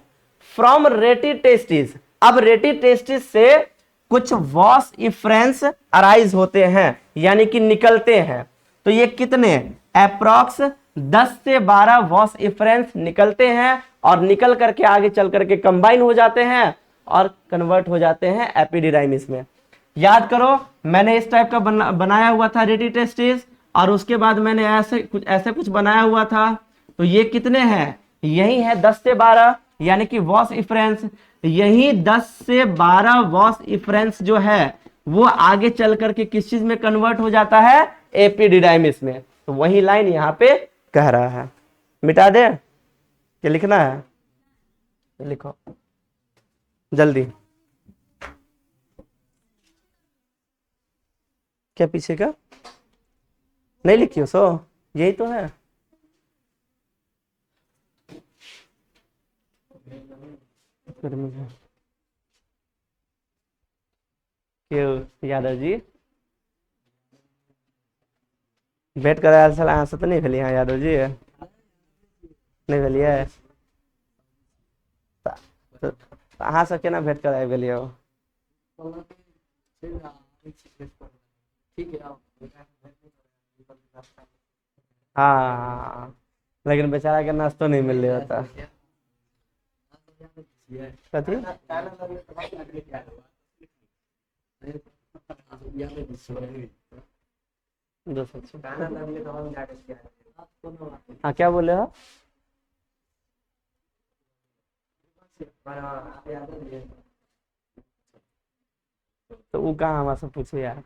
फ्रॉम रेटी टेस्टिस, अब रेटी टेस्टिस से कुछ वॉस इफ्रेंस अराइज होते हैं, यानी कि निकलते हैं। तो ये कितने, अप्रॉक्स 10 से 12 वॉस इफ्रेंस निकलते हैं, और निकल करके आगे चल करके कंबाइन हो जाते हैं और कन्वर्ट हो जाते हैं एपिडिडाइमिस में। याद करो, मैंने इस टाइप का बनाया हुआ था रेटी टेस्टिस, और उसके बाद मैंने ऐसे कुछ बनाया हुआ था। तो ये कितने हैं, यही है 10 से 12, यानी कि वॉस इफ्रेंस। यही 10 से 12 वॉस इफ्रेंस जो है वो आगे चल करके किस चीज में कन्वर्ट हो जाता है, एपिडिडाइमिस में। तो वही लाइन यहां पे कह रहा है। मिटा दे, क्या लिखना है, लिखो जल्दी। क्या पीछे का नहीं लिखियो सो, यही तो है। क्यों यादव जी भेंट करायल छल, अहाँ से तो नहीं भेलियै यादव जी, नहीं भेलियै तऽ अहाँ से केना भेंट कराय गेलियै? हाँ, लेकिन बेचारा के नाश्तो नहीं मिल रहा था। कथी? हाँ, क्या बोले हो? तो वो कहाँ हमारे से पूछो यार।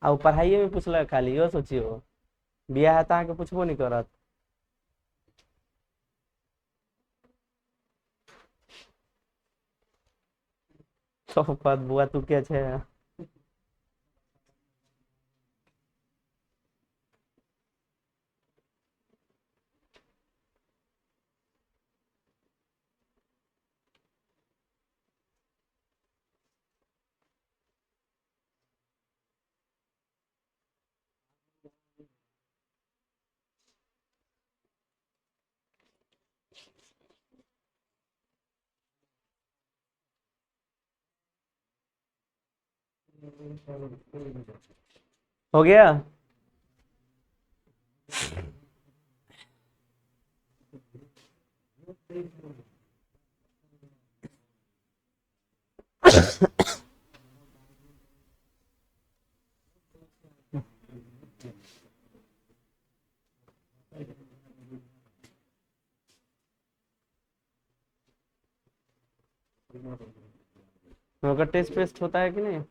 आ पढ़ाइए में पूछल खाली, यो सोचियो बियाह है तो पूछबो नहीं करत। सोफत बुआ तू के छे? हो गया। मगर टेस्ट वेस्ट होता है कि नहीं?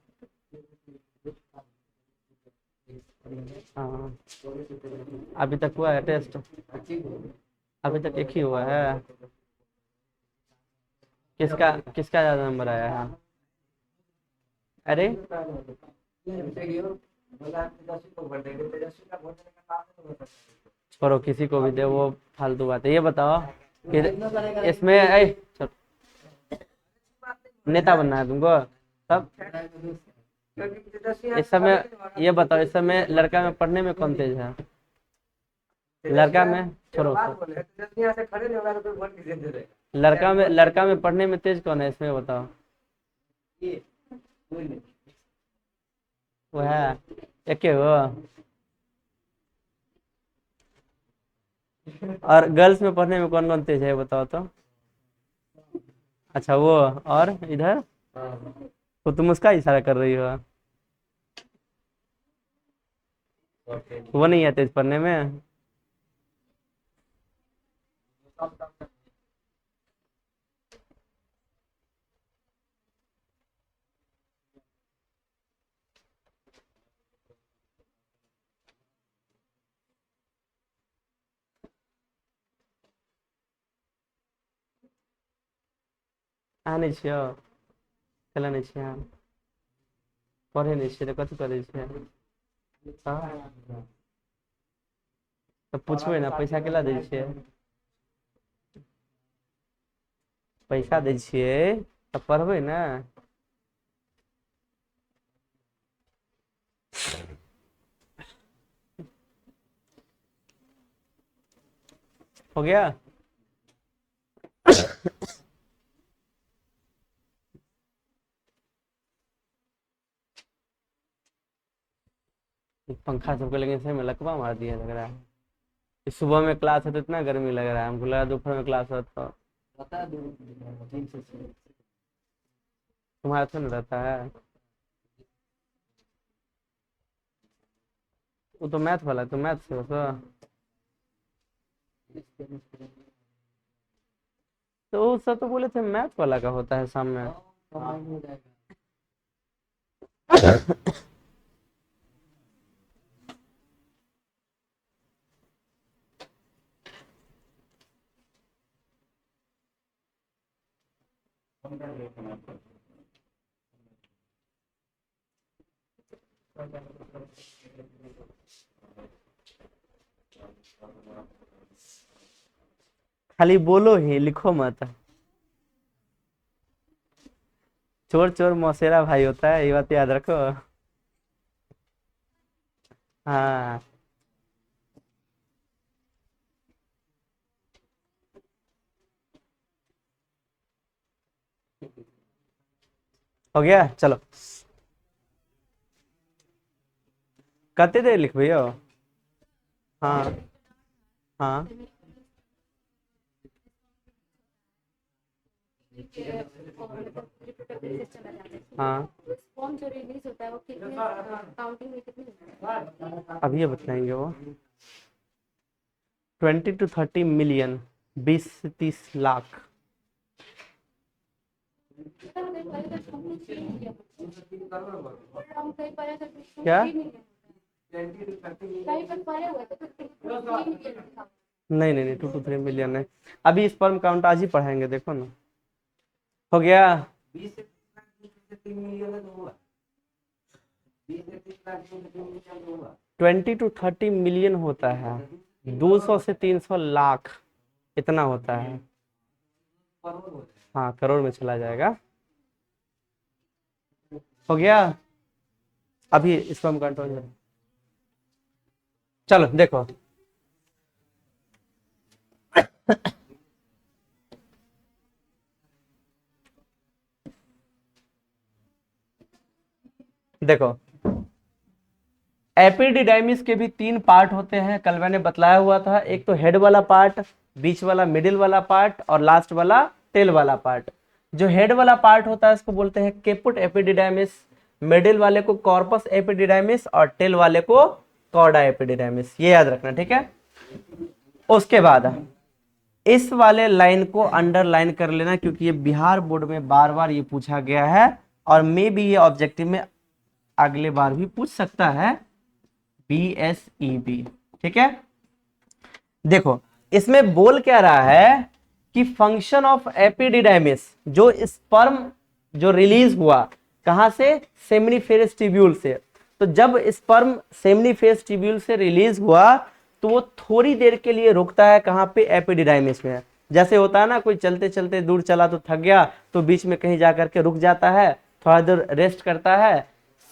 हाँ, अभी तक हुआ है टेस्ट? अभी तक एक ही हुआ है। किसका किसका ज्यादा नंबर आया है? अरे छोड़ो, किसी को भी दे, वो फालतू बात है। ये बताओ कि इसमें नेता बनना है तुमको तब? इस समय ये बताओ, इस समय लड़का में पढ़ने में कौन तेज है? लड़का में छोड़ो, लड़का में पढ़ने में तेज कौन है इसमें बताओ? वो है एक वो। और गर्ल्स में पढ़ने में कौन कौन तेज है बताओ तो? अच्छा वो, और इधर तो तुम उसका इशारा कर रही हो? वो नहीं है तेज पढ़ने में? नहीं छियो, खेला नहीं छियै, पढ़े नहीं छियै तो कथी करे छियै? हाँ, तो पूछबै ना पैसा केला दै छियै? पैसा दै छियै तऽ पढ़बै ना। हो गया। पंखा सबके लेकिन सही में लकवा मार दिया लग रहा है। इस सुबह में क्लास है तो इतना गर्मी लग रहा है, हमको लगा दोपहर में क्लास होता तो। तुम्हारा अच्छा नहीं रहता है? वो तो मैथ वाला है, तो मैथ से हो तो वो सब तो बोले थे मैथ वाला का होता है शाम में। खाली बोलो ही, लिखो मत। चोर चोर मौसेरा भाई होता है, ये बात याद रखो। हाँ। हो गया, चलो। कते देर लिखबै यौ? हाँ हाँ हाँ। फॉर्म जो रिलीज होता है वो कितने काउंटिंग में कितने होता है? अब ये बताएंगे वो। 20 to 30 मिलियन, 20 से 30 लाख। क्या? नहीं नहीं नहीं, 2 to 3 मिलियन है। अभी स्पर्म काउंट आज ही पढ़ाएंगे, देखो ना। हो गया। 20 to 30 मिलियन होता है, 200 से 300 लाख, इतना होता है। हाँ, करोड़ में चला जाएगा। हो गया। अभी स्पर्म काउंट हो जाएगा। चलो देखो, देखो एपिडिडाइमिस के भी 3 पार्ट होते हैं, कल मैंने बतलाया हुआ था। एक तो हेड वाला पार्ट, बीच वाला, मिडिल वाला पार्ट और लास्ट वाला टेल वाला पार्ट। जो हेड वाला पार्ट होता है इसको बोलते हैं कैपुट एपिडिडाइमिस, मिडिल वाले को कॉर्पस एपिडिडाइमिस और टेल वाले को कॉर्डा एपिडिडाइमिस, ये याद रखना, ठीक है। उसके बाद इस वाले लाइन को अंडरलाइन कर लेना, क्योंकि ये बिहार बोर्ड में बार बार ये पूछा गया है और मे भी ये ऑब्जेक्टिव में अगले बार भी पूछ सकता है, BSEB, ठीक है। देखो इसमें बोल क्या रहा है कि फंक्शन ऑफ एपिडिडाइमिस, जो स्पर्म जो रिलीज हुआ कहां से, सेमिनिफेरस ट्यूब्यूल से। तो जब स्पर्म सेमिनिफेरस ट्यूब्यूल से रिलीज हुआ तो वो थोड़ी देर के लिए रुकता है कहां पे, एपिडिडाइमिस में। जैसे होता है ना, कोई चलते चलते दूर चला तो थक गया तो बीच में कहीं जाकर के रुक जाता है, थोड़ा देर रेस्ट करता है।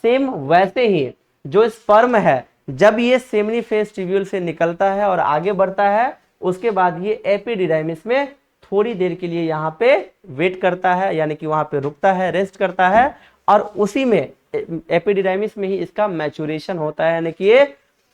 सेम वैसे ही जो स्पर्म है जब ये सेमिनिफेरस ट्यूब्यूल से निकलता है और आगे बढ़ता है, उसके बाद ये एपिडिडाइमिस में थोड़ी देर के लिए यहाँ पे वेट करता है, यानी कि वहां पे रुकता है, रेस्ट करता है, और उसी में एपिडिडाइमिस में ही इसका मैच्योरेशन होता है, यानी कि ये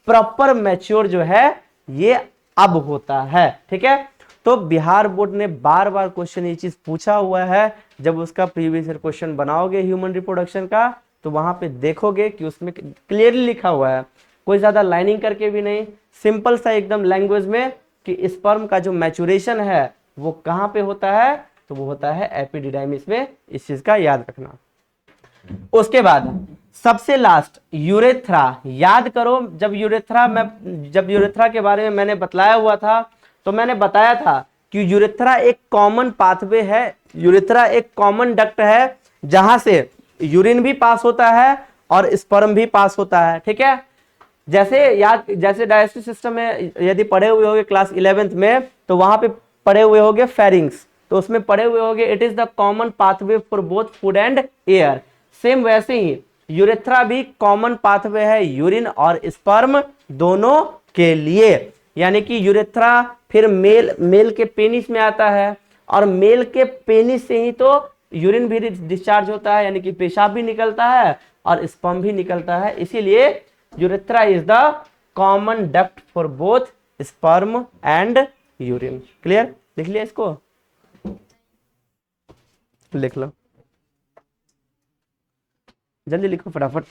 प्रॉपर मैच्योर जो है ये अब होता है, ठीक है। तो बिहार बोर्ड ने बार बार क्वेश्चन ये चीज पूछा हुआ है। जब उसका प्रीवियस ईयर क्वेश्चन बनाओगे ह्यूमन रिप्रोडक्शन का तो वहां पे देखोगे कि उसमें क्लियरली लिखा हुआ है, कोई ज्यादा लाइनिंग करके भी नहीं, सिंपल सा एकदम लैंग्वेज में, कि स्पर्म का जो मैच्योरेशन है वो कहां पे होता है, तो वो होता है एपिडिडाइमिस में। इस चीज का याद रखना। उसके बाद सबसे लास्ट यूरेथ्रा, याद करो। जब यूरेथ्रा के बारे में मैंने बतलाया हुआ था तो मैंने बताया था कि यूरेथ्रा एक कॉमन पाथवे है, यूरेथ्रा एक कॉमन डक्ट है जहां से यूरिन भी पास होता है और स्पर्म भी पास होता है, ठीक है। जैसे डाइजेस्टिव सिस्टम में यदि पढ़े हुए होगे क्लास 11th में, तो वहां पे पढ़े हुए होगे फेरिंग्स, तो उसमें पढ़े हुए होगे it is the common pathway for both food and air. Same वैसे ही यूरेथ्रा भी कॉमन पाथवे है यूरिन और स्पर्म दोनों के लिए, यानी कि यूरेथ्रा फिर मेल के पेनिस में आता है और मेल के पेनिस से ही तो यूरिन भी डिस्चार्ज होता है, यानी कि पेशाब भी निकलता है और स्पर्म भी निकलता है। इसीलिए urethra is the common duct for both sperm and urine. Clear? लिख लिया इसको, लिख लो, जल्दी लिखो फटाफट।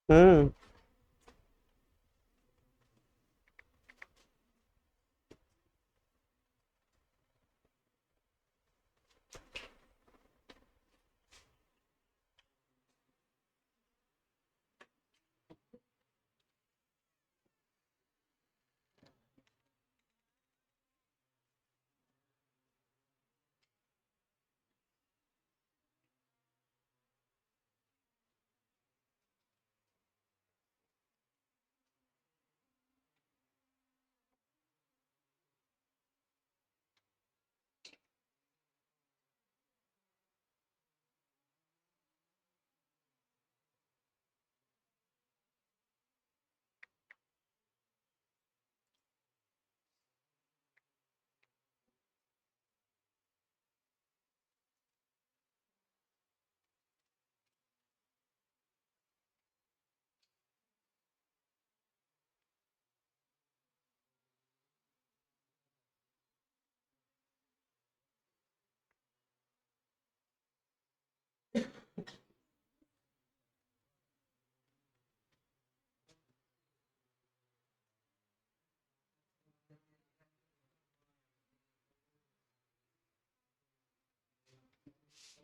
हम्म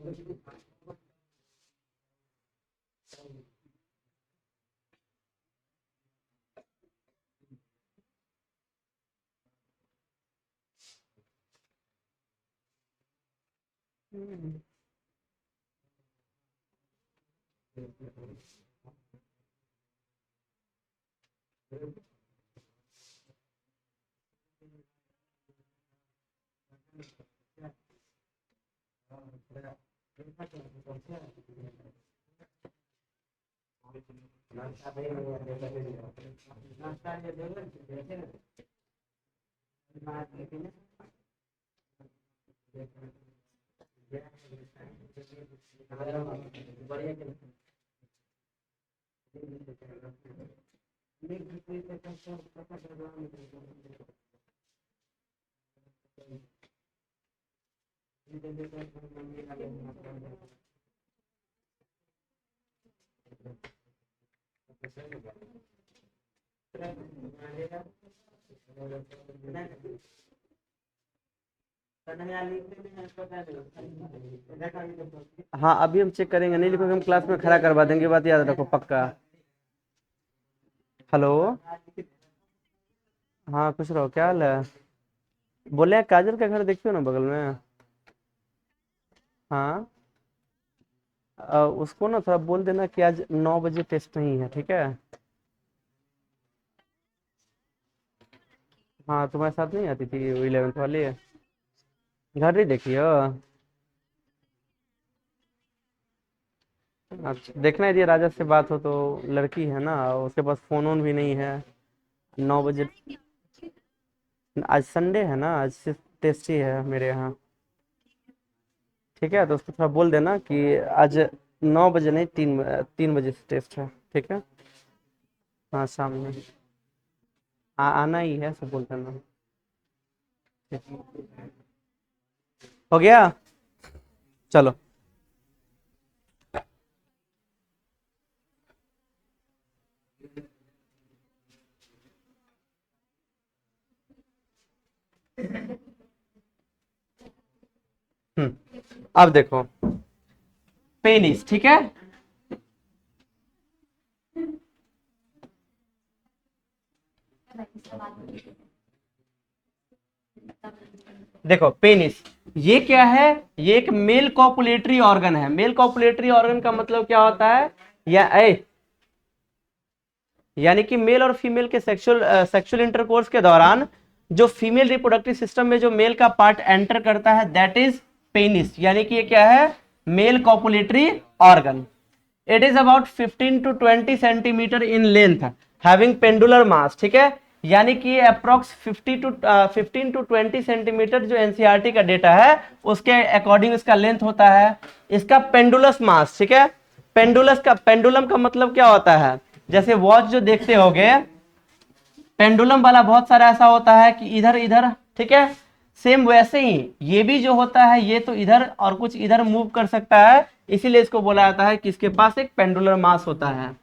हाँ अभी हम चेक करेंगे, नहीं लिखोगे हम क्लास में खड़ा करवा देंगे, बात याद रखो पक्का। हेलो। हाँ खुश रहो, क्या हाल है? बोले हैं काजल का घर देखियो ना बगल में। हाँ उसको ना थोड़ा बोल देना कि आज 9 बजे टेस्ट नहीं है, ठीक है? हाँ तुम्हारे साथ नहीं आती थी वो 11th वाली? घर ही देखियो। अच्छा देखना यदि राजा से बात हो तो, लड़की है ना उसके पास फोन वोन भी नहीं है। 9 बजे। आज संडे है ना, आज सिर्फ टेस्ट ही है मेरे यहाँ। ठीक है तो उसको थोड़ा बोल देना कि आज 9 बजे नहीं, 3 बजे से टेस्ट है, ठीक है? हाँ शाम में। हाँ आना ही है, सब बोल देना। हो गया। चलो। अब देखो पेनिस, ठीक है? देखो पेनिस ये क्या है? ये एक मेल कॉपुलेटरी ऑर्गन है। मेल कॉपुलेटरी ऑर्गन का मतलब क्या होता है? या यानी कि मेल और फीमेल के सेक्सुअल इंटरकोर्स के दौरान जो फीमेल रिप्रोडक्टिव सिस्टम में जो मेल का पार्ट एंटर करता है, दैट इज पेनिस। यानी कि ये क्या है? Male copulatory organ. It is about 15 to 20 centimetre in length, having pendular mass, ठीक है? यानी कि अप्रोक्स 15 to 20 सेंटीमीटर जो एनसीईआरटी का डेटा है उसके अकॉर्डिंग इसका लेंथ होता है। इसका पेंडुलस मास, ठीक है? पेंडुलम का मतलब क्या होता है? जैसे वॉच जो देखते होगे, पेंडुलम वाला बहुत सारा ऐसा होता है कि इधर इधर, ठीक है? सेम वैसे ही ये भी जो होता है, ये तो इधर और कुछ इधर मूव कर सकता है, इसीलिए इसको बोला जाता है कि इसके पास एक पेंडुलर मास होता है।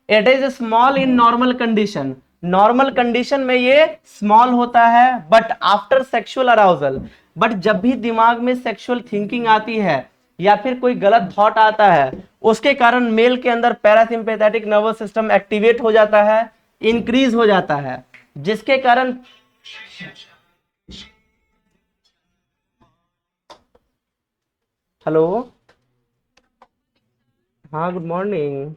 It is small in normal condition. Normal condition में ये स्मॉल होता है, but after sexual arousal, but जब भी दिमाग में सेक्सुअल थिंकिंग आती है या फिर कोई गलत थॉट आता है, उसके कारण मेल के अंदर पैरासिम्पैथेटिक नर्वस सिस्टम एक्टिवेट हो जाता है, इंक्रीज हो जाता है, जिसके कारण हेलो। हाँ गुड मॉर्निंग।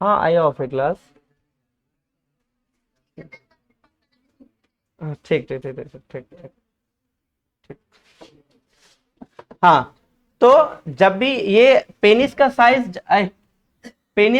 हाँ आया ऑफ क्लास। ठीक ठीक ठीक ठीक ठीक ठीक ठीक। हाँ तो जब भी ये पेनिस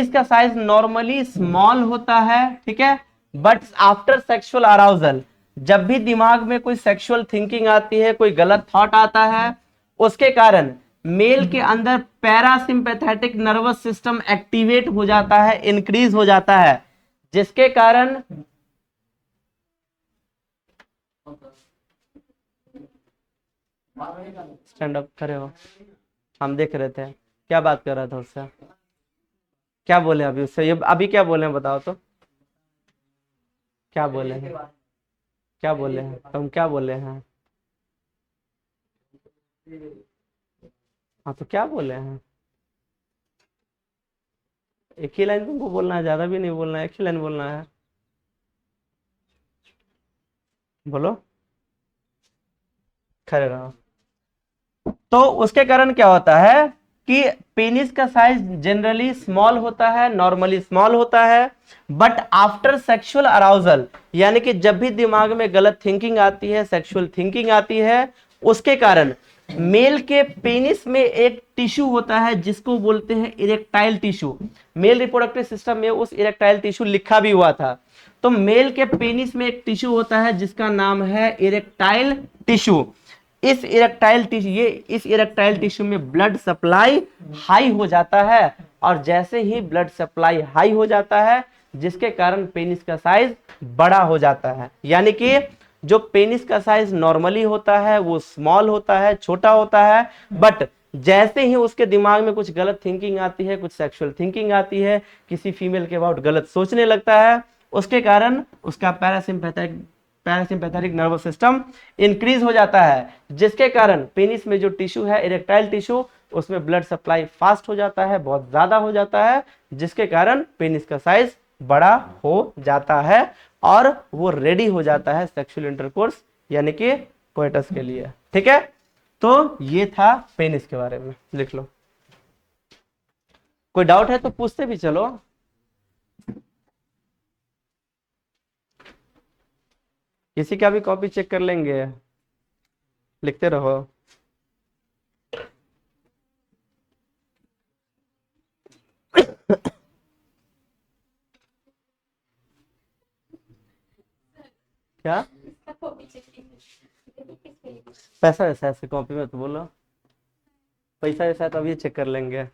का साइज नॉर्मली स्मॉल होता है, ठीक है? बट आफ्टर सेक्सुअल अराउजल, जब भी दिमाग में कोई सेक्सुअल थिंकिंग आती है, कोई गलत थॉट आता है, उसके कारण मेल के अंदर पैरासिम्पैथेटिक नर्वस सिस्टम एक्टिवेट हो जाता है, इंक्रीज हो जाता है, जिसके कारण स्टैंड अप खड़े हो। हम देख रहे थे क्या बात कर रहा था उससे। क्या बोले अभी उससे? ये अभी क्या बोले हैं बताओ तो। क्या बोले हैं? क्या बोले हैं तुम? क्या बोले हैं? हाँ तो क्या बोले हैं, एक ही लाइन तुमको बोलना है, ज्यादा भी नहीं बोलना है, एक ही लाइन बोलना है। बोलो, खड़े रहो। तो उसके कारण क्या होता है कि पेनिस का साइज जनरली स्मॉल होता है, नॉर्मली स्मॉल होता है, बट आफ्टर सेक्सुअल अराउजल, यानी कि जब भी दिमाग में गलत थिंकिंग आती है, सेक्सुअल थिंकिंग आती है, उसके कारण मेल के पेनिस में एक टिश्यू होता है जिसको बोलते हैं erectile tissue. Mail reproductive system में उस इरेक्टाइल टिश्यू लिखा भी हुआ था। तो मेल के पेनिस में एक टिश्यू होता है जिसका नाम है इरेक्टाइल टिश्यू। इस इरेक्टाइल टिश्यू में ब्लड सप्लाई हाई हो जाता है, और जैसे ही ब्लड सप्लाई हाई हो जाता है, जिसके कारण पेनिस का साइज बड़ा हो जाता है। यानी कि जो पेनिस का साइज नॉर्मली होता है वो स्मॉल होता है, छोटा होता है, बट जैसे ही उसके दिमाग में कुछ गलत थिंकिंग आती है, कुछ सेक्सुअल थिंकिंग आती है, किसी फीमेल के अबाउट गलत सोचने लगता है, उसके कारण उसका पैरासिम्पैथेटिक नर्वस सिस्टम इंक्रीज हो जाता है, जिसके कारण पेनिस में जो टिश्यू है इरेक्टाइल टिश्यू, उसमें ब्लड सप्लाई फास्ट हो जाता है, बहुत ज्यादा हो जाता है, जिसके कारण पेनिस का साइज बड़ा हो जाता है, और वो रेडी हो जाता है सेक्सुअल इंटरकोर्स यानी कि कोइटस के लिए। ठीक है, तो ये था पेनिस के बारे में, लिख लो। कोई डाउट है तो पूछते भी चलो। किसी का भी कॉपी चेक कर लेंगे, लिखते रहो। क्या पैसा वैसा ऐसे कॉपी में तो बोलो, पैसा वैसा तो अभी चेक कर लेंगे।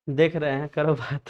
देख रहे हैं, करो बात।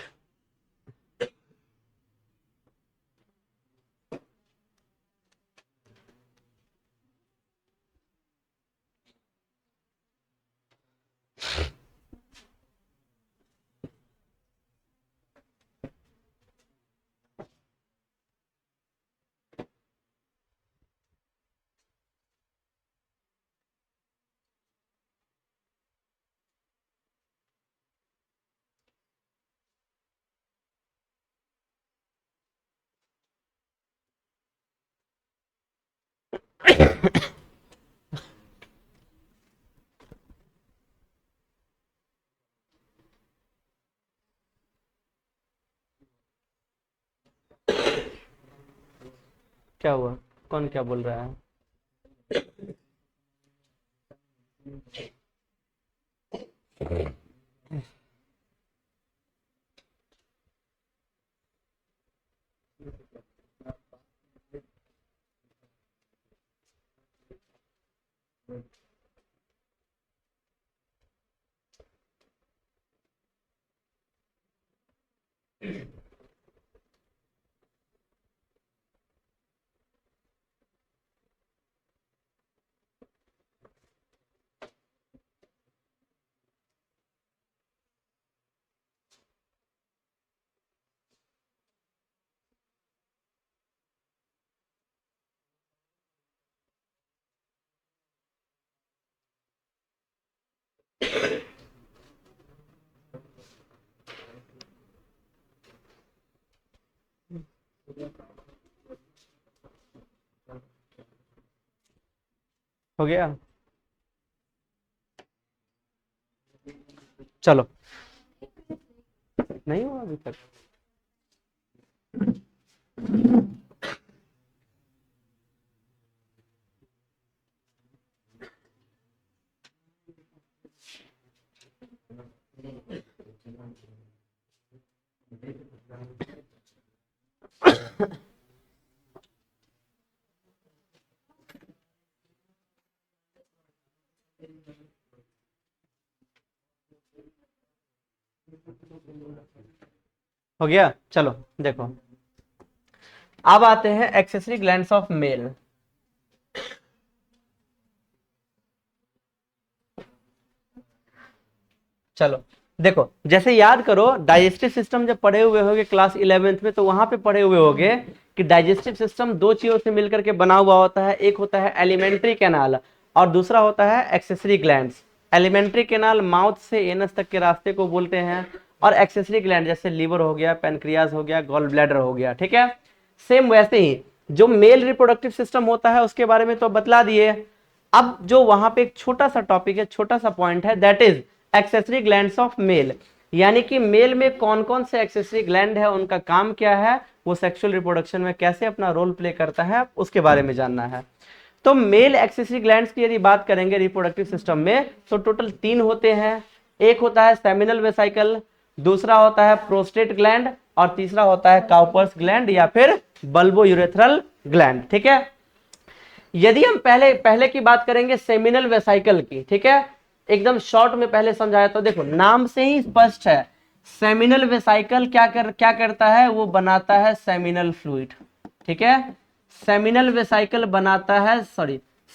क्या हुआ, कौन क्या बोल रहा है? हो गया। चलो, नहीं हुआ अभी तक। हो गया। चलो देखो, अब आते हैं एक्सेसरी ग्लैंड्स ऑफ मेल। चलो देखो, जैसे याद करो, डाइजेस्टिव सिस्टम जब पढ़े हुए होगे क्लास 11th में, तो वहां पे पढ़े हुए होगे कि डाइजेस्टिव सिस्टम दो चीजों से मिलकर के बना हुआ होता है। एक होता है एलिमेंट्री कैनाल और दूसरा होता है accessory glands. Alimentary canal mouth से एनस तक के रास्ते को बोलते हैं, और एक्सेसरी ग्लैंड जैसे लीवर हो गया, पेनक्रियाज हो गया, गॉल ब्लैडर हो गया, ठीक है। सेम वैसे ही जो मेल रिप्रोडक्टिव सिस्टम होता है उसके बारे में तो बतला दिए। अब जो वहां पे एक छोटा सा टॉपिक है, छोटा सा पॉइंट है, that is accessory glands of male. यानी कि मेल में कौन कौन से एक्सेसरी ग्लैंड है, उनका काम क्या है, वो सेक्सुअल रिप्रोडक्शन में कैसे अपना रोल प्ले करता है, उसके बारे में जानना है। तो मेल एक्सेसरी ग्लैंड्स की यदि बात करेंगे रिप्रोडक्टिव सिस्टम में, तो टोटल 3 होते हैं। एक होता है सेमिनल वेसाइकल, दूसरा होता है प्रोस्टेट ग्लैंड, और तीसरा होता है काउपर्स ग्लैंड या फिर बल्बो यूरेथ्रल ग्लैंड, ठीक है। यदि हम पहले की बात करेंगे सेमिनल वेसाइकल की, ठीक है, एकदम शॉर्ट में पहले समझाया, तो देखो नाम से ही स्पष्ट है, सेमिनल वेसाइकल क्या करता है, वो बनाता है सेमिनल फ्लूइड, ठीक है। सेमिनल वेसाइकल बनाता है,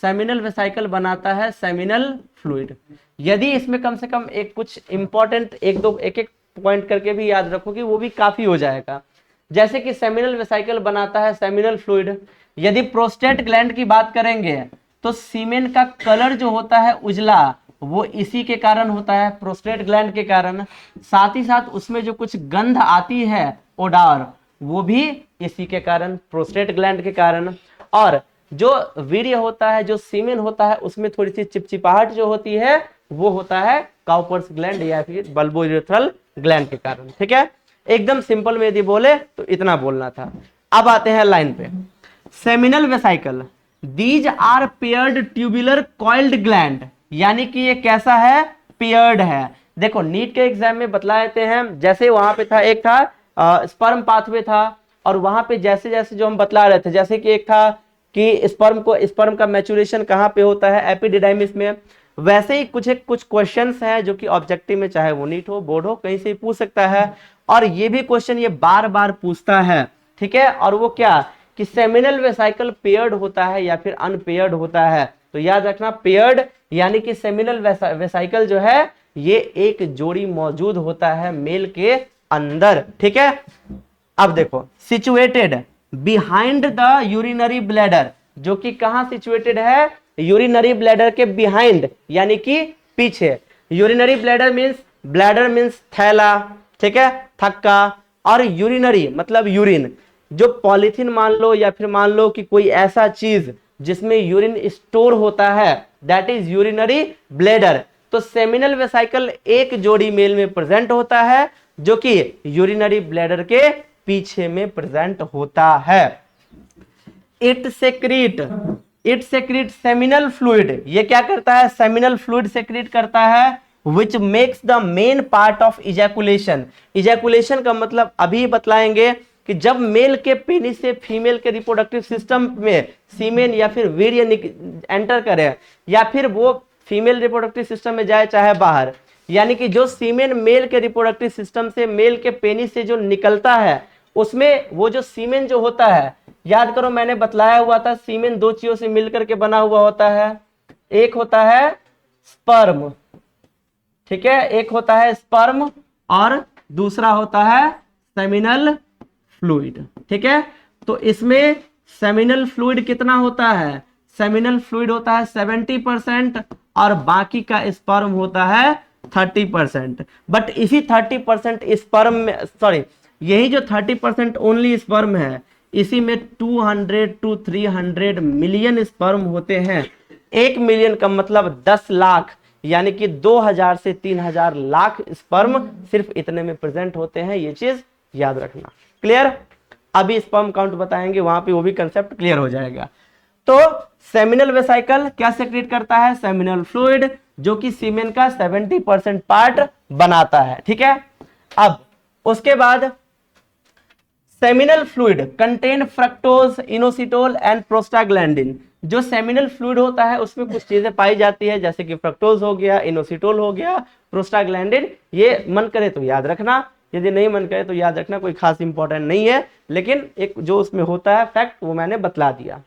सेमिनल वेसाइकल बनाता है सेमिनल फ्लूइड। यदि इसमें कम से कम एक कुछ इंपॉर्टेंट एक एक पॉइंट करके भी याद रखोगे, वो भी काफी हो जाएगा। जैसे कि सेमिनल वेसाइकल बनाता है सेमिनल फ्लूइड। यदि प्रोस्टेट ग्लैंड की बात करेंगे, तो सीमेन का कलर जो होता है उजला, वो इसी के कारण होता है, प्रोस्टेट ग्लैंड के कारण। साथ ही साथ उसमें जो कुछ गंध आती है, ओडार, वो भी इसी के कारण, प्रोस्टेट ग्लैंड के कारण। और जो वीर्य होता है, जो सीमेन होता है, उसमें थोड़ी सी चिपचिपाहट जो होती है, वो होता है काउपर्स ग्लैंड या फिर बल्बो यूरेथ्रल ग्लैंड के कारण, ठीक है। एकदम सिंपल में यदि बोले तो इतना बोलना था। अब आते हैं लाइन पे। Seminal vesicle, these are paired tubular coiled gland, यानी कि ये कैसा है, पेयर्ड है। देखो नीट के एग्जाम में बतला देते हैं, जैसे वहां पे था, एक था स्पर्म पाथवे था, और वहां पे जैसे जैसे जो हम बतला रहे थे, जैसे कि एक था कि स्पर्म का मैच्योरेशन कहाँ पे होता है, एपिडिडाइमिस में। वैसे ही कुछ क्वेश्चंस हैं जो कि ऑब्जेक्टिव में, चाहे वो नीट हो, बोर्ड हो, कहीं से पूछ सकता है। और ये भी क्वेश्चन ये बार बार पूछता है, ठीक है। और वो क्या कि सेमिनल वेसाइकल पेयर्ड होता है या फिर अनपेयर्ड होता है। तो याद रखना, पेयर्ड यानी कि सेमिनल वेसाइकल जो है, ये एक जोड़ी मौजूद होता है मेल के अंदर, ठीक है। अब देखो, situated behind the urinary bladder, जो कि कहां सिचुएटेड है, यूरिनरी ब्लैडर के बिहाइंड, यानी कि पीछे। यूरिनरी ब्लैडर मींस थैला, ठीक है, थक्का, और यूरिनरी मतलब यूरिन। जो पॉलीथीन मान लो, या फिर मान लो कि कोई ऐसा चीज जिसमें यूरिन स्टोर होता है, दैट इज यूरिनरी ब्लैडर। तो सेमिनल वेसाइकल एक जोड़ी मेल में प्रेजेंट होता है, जो कि यूरिनरी ब्लैडर के पीछे में प्रेजेंट होता है। इट सेक्रीट सेमिनल फ्लूइड, ये क्या करता है, सेमिनल फ्लूइड सेक्रीट करता है, which makes the main part of ejaculation. Ejaculation का मतलब अभी बतलाएंगे कि जब मेल के पेनिस से फीमेल के रिप्रोडक्टिव सिस्टम में सीमेन या फिर वीर्य एंटर करे, या फिर वो फीमेल रिप्रोडक्टिव सिस्टम में जाए चाहे बाहर, यानी कि जो सीमेन मेल के रिप्रोडक्टिव सिस्टम से, मेल के पेनिस से जो निकलता है, उसमें वो जो सीमेन जो होता है, याद करो मैंने बतलाया हुआ था, सीमेन दो चीजों से मिलकर के बना हुआ होता है। एक होता है स्पर्म, ठीक है, एक होता है स्पर्म, और दूसरा होता है सेमिनल फ्लूइड, ठीक है। तो इसमें सेमिनल फ्लूइड कितना होता है, सेमिनल फ्लूइड होता है 70%, और बाकी का स्पर्म होता है 30%। बट इसी 30% स्पर्म में, यही जो 30% ओनली स्पर्म है, इसी में 200 to 300 मिलियन स्पर्म होते हैं। 1 मिलियन का मतलब 10 लाख, यानी कि 2000 से 3000 लाख स्पर्म सिर्फ इतने में प्रेजेंट होते हैं। ये चीज याद रखना। क्लियर? अभी स्पर्म काउंट बताएंगे, वहां पे वो भी कंसेप्ट क्लियर हो जाएगा। तो सेमिनल वेसाइकल क्या सेक्रेट करता है? सेमिनल फ्लूइड, जो कि सीमेन का 70% पार्ट बनाता है। ठीक है, अब उसके बाद seminal fluid contain fructose, inositol and prostaglandin. जो सेमिनल फ्लूइड होता है उसमें कुछ चीजें पाई जाती है, जैसे कि फ्रक्टोज हो गया, इनोसिटोल हो गया, प्रोस्टाग्लैंडिन। ये मन करे तो याद रखना, यदि नहीं मन करे तो याद रखना, कोई खास इंपॉर्टेंट नहीं है, लेकिन एक जो उसमें होता है फैक्ट वो मैंने बतला दिया।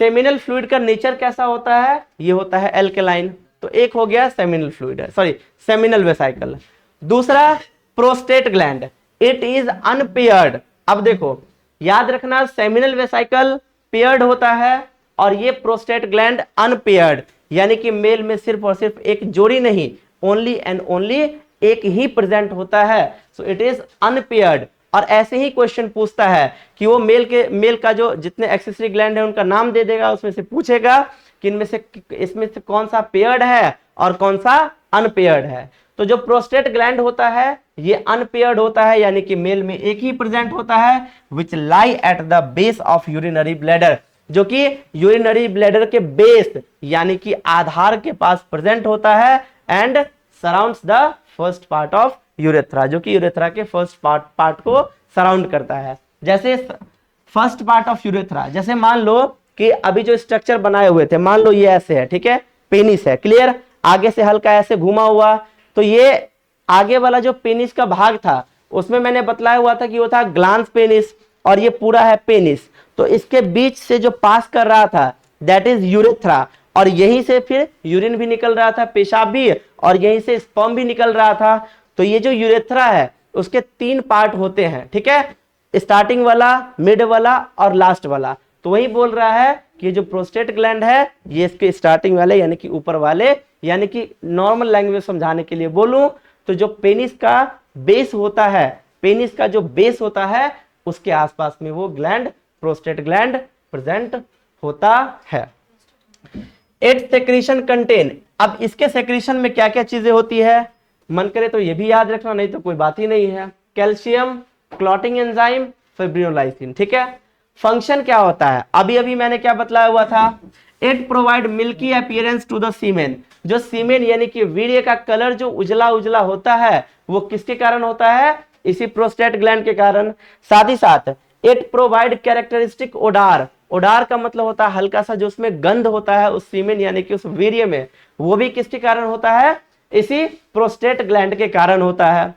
सेमिनल फ्लूइड का नेचर कैसा होता है? ये होता है एल्केलाइन। तो एक हो गया seminal fluid, sorry seminal vesicle. दूसरा prostate gland, it is unpaired. अब देखो याद रखना, सेमिनल वेसाइकल पेयर्ड होता है और ये प्रोस्टेट ग्लैंड अनपेयर्ड, यानी कि मेल में सिर्फ और सिर्फ एक जोड़ी नहीं, ओनली एंड ओनली एक ही प्रेजेंट होता है। So it is unpaired. और ऐसे ही क्वेश्चन पूछता है कि वो मेल का जो जितने एक्सेसरी ग्लैंड है उनका नाम दे देगा, उसमें से पूछेगा कि इसमें से कौन सा पेयर्ड है और कौन सा अनपेयर्ड है। तो जो प्रोस्टेट ग्लैंड होता है ये अनपेयर्ड होता है, यानी कि मेल में एक ही प्रेजेंट होता है, which lie at the base of urinary bladder, जो कि यूरिनरी ब्लैडर के बेस यानी कि आधार के पास प्रेजेंट होता है, and surrounds the first part of urethra, जो कि यूरेथ्रा के फर्स्ट पार्ट को सराउंड करता है। जैसे फर्स्ट पार्ट ऑफ यूरेथ्रा, जैसे मान लो कि अभी जो स्ट्रक्चर बनाए हुए थे, मान लो ये ऐसे है, ठीक है, पेनिस है, क्लियर, आगे से हल्का ऐसे घुमा हुआ, तो ये आगे वाला जो पेनिस का भाग था उसमें मैंने बतलाया हुआ था कि वो था ग्लांस पेनिस, और ये पूरा है पेनिस। तो इसके बीच से जो पास कर रहा था दैट इज यूरेथ्रा, और यहीं से फिर यूरिन भी निकल रहा था, पेशाब भी, और यहीं से स्पर्म भी निकल रहा था। तो ये जो यूरेथ्रा है उसके 3 पार्ट होते हैं, ठीक है, स्टार्टिंग वाला, मिड वाला और लास्ट वाला। तो वही बोल रहा है कि जो प्रोस्टेट ग्लैंड है ये इसके स्टार्टिंग वाले यानी कि ऊपर वाले, यानी कि नॉर्मल लैंग्वेज समझाने के लिए बोलूं तो जो पेनिस का बेस होता है, पेनिस का जो बेस होता है उसके आसपास में वो ग्लैंड, प्रोस्टेट ग्लैंड प्रेजेंट होता है। इट्स सेक्रीशन कंटेन, अब इसके सेक्रीशन में क्या क्या चीजें होती है, मन करे तो ये भी याद रखना, नहीं तो कोई बात ही नहीं है। कैल्शियम, क्लॉटिंग एंजाइम, फिब्रिनोलाइसिन, ठीक है। फंक्शन क्या होता है, अभी अभी मैंने क्या बतलाया हुआ था, it provide milky appearance to the semen. जो सीमेन यानी कि वीर्य का कलर जो उजला उजला होता है वो किसके कारण होता है, इसी प्रोस्टेट ग्लैंड के कारण। साथ ही साथ इट प्रोवाइड कैरेक्टरिस्टिक ओडार, ओडार का मतलब होता है हल्का सा जो उसमें गंध होता है उस सीमेन यानी कि उस वीर्य में, वो भी किसके कारण होता है, इसी प्रोस्टेट ग्लैंड के कारण होता है।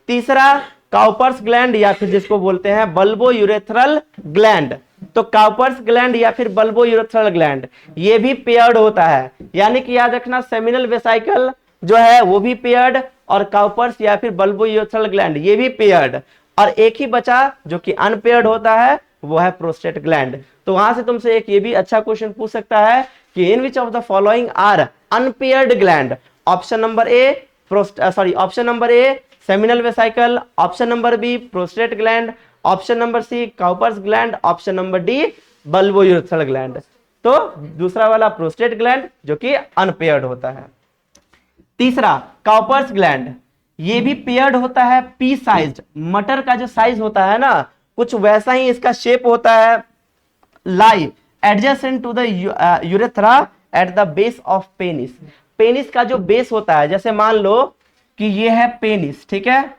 तीसरा काउपर्स ग्लैंड या फिर जिसको बोलते हैं बल्बो यूरेथ्रल ग्लैंड। तो काउपर्स ग्लैंड या फिर बल्बो यूरेथ्रल ग्लैंड ये भी पेयर्ड होता है, यानी कि याद रखना सेमिनल वेसाइकल जो है वो भी पेयर्ड, और काउपर्स या फिर बल्बो यूरेथ्रल ग्लैंड ये भी पेयर्ड, और एक ही बचा जो कि अनपेयर्ड होता है वो है प्रोस्टेट ग्लैंड। तो वहां से तुमसे एक ये भी अच्छा क्वेश्चन पूछ सकता है कि in which of the following are unpaired gland. Option number A option number A seminal vesicle, option number B prostate gland, option number C Cowper's gland, option number D bulbo urethral gland. तो दूसरा वाला prostate gland जो कि unpaired होता है। तीसरा Cowper's gland, ये भी पेयर्ड होता है, पी साइज्ड, मटर का जो साइज होता है ना कुछ वैसा ही इसका शेप होता है, lie adjacent to the urethra at the base of penis. Penis का जो बेस होता है, जैसे मान लो कि ये है पेनिस, ठीक है,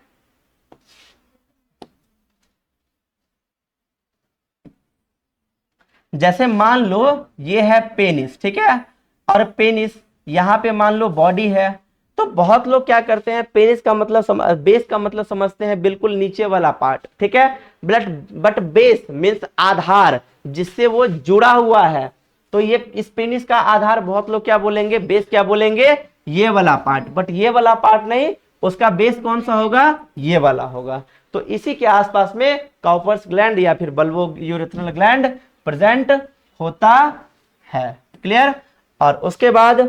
जैसे मान लो ये है पेनिस, ठीक है, और पेनिस यहां पे मान लो बॉडी है। तो बहुत लोग क्या करते हैं, पेनिस का मतलब बेस का मतलब समझते हैं बिल्कुल नीचे वाला पार्ट, ठीक है, बट बेस मीन्स आधार जिससे वो जुड़ा हुआ है। तो ये इस पेनिस का आधार बहुत लोग क्या बोलेंगे, बेस क्या बोलेंगे, ये वाला पार्ट, बट ये वाला पार्ट नहीं, उसका बेस कौन सा होगा, ये वाला होगा। तो इसी के आसपास में काउपर्स ग्लैंड या फिर बल्बो यूरेथ्रल ग्लैंड प्रेजेंट होता है, क्लियर। और उसके बाद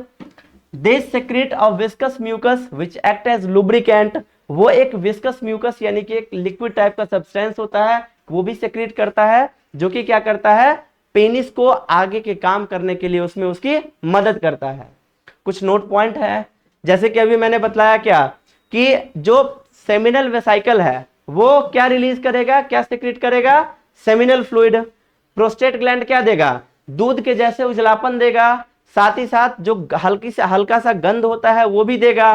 they secrete of viscous mucus which act as lubricant, वो एक विस्कस म्यूकस यानी कि एक लिक्विड टाइप का सब्सटेंस होता है, वो भी सेक्रेट करता है जो कि क्या करता है, पेनिस को आगे के काम करने के लिए उसमें उसकी मदद करता है। कुछ नोट पॉइंट है, जैसे कि अभी मैंने बतलाया क्या कि जो सेमिनल वेसाइकल है वो क्या रिलीज करेगा, क्या सिक्रेट करेगा, सेमिनल फ्लूइड। प्रोस्टेट ग्लैंड क्या देगा, दूध के जैसे उजलापन देगा, साथ ही साथ जो हल्का सा गंध होता है वो भी देगा।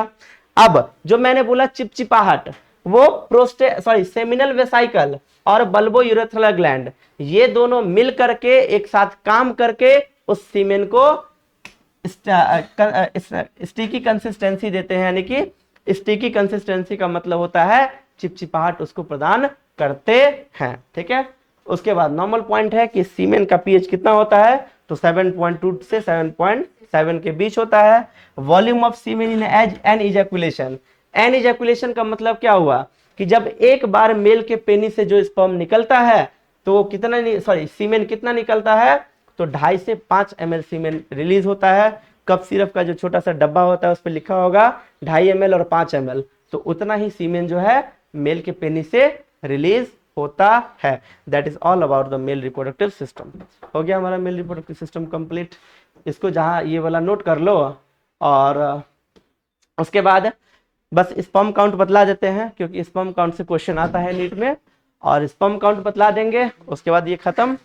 अब जो मैंने बोला चिपचिपाहट, वो सेमिनल वेसाइकल और बल्बो यूरेथ्रल ग्लैंड ये दोनों मिल करके एक साथ काम करके उस सीमेन को स्टिकी कंसिस्टेंसी देते हैं, यानी कि स्टिकी कंसिस्टेंसी का मतलब होता है चिपचिपाहट उसको प्रदान करते हैं। ठीक है, उसके बाद नॉर्मल पॉइंट है कि सीमेन का पीएच कितना होता है, तो 7.2 से 7.7 के बीच होता है। Volume of semen in an ejaculation, an ejaculation का मतलब क्या हुआ कि जब एक बार मेल के पेनिस से जो स्पर्म निकलता है तो कितना सीमेन कितना निकलता है, तो 2.5 से 5 ml सीमेन रिलीज होता है। कप सिरप का जो छोटा सा डब्बा होता है उस पर लिखा होगा 2.5 ml और 5 ml, तो उतना ही सीमेन जो है मेल के पेनिस से रिलीज होता है। That is all about the male reproductive system. हो गया हमारा मेल रिप्रोडक्टिव सिस्टम कंप्लीट। इसको जहां ये वाला नोट कर लो, और उसके बाद बस स्पर्म काउंट बतला देते हैं क्योंकि स्पर्म काउंट से क्वेश्चन आता है नीट में, और स्पर्म काउंट बतला देंगे, उसके बाद ये खत्म।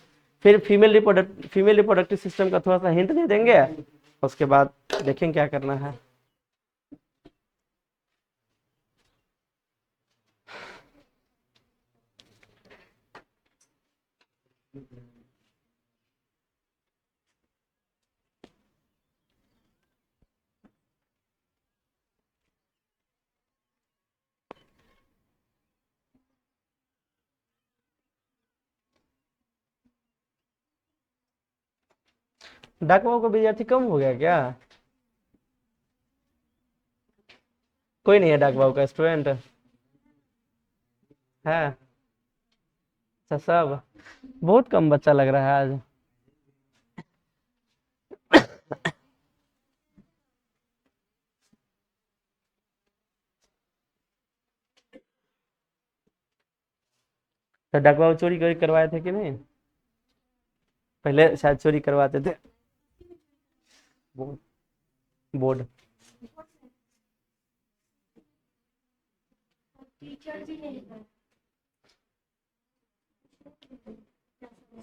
फिर फीमेल रिप्रोडक्टिव सिस्टम का थोड़ा सा हिंट दे देंगे, उसके बाद देखेंगे क्या करना है। डाकवाओं का विद्यार्थी कम हो गया क्या? कोई नहीं है डाकवाओं का स्टूडेंट है? अच्छा, सब बहुत कम बच्चा लग रहा है आज। तो डाकवाओ चोरी करवाए थे कि नहीं? पहले शायद चोरी करवाते थे बोर्ड।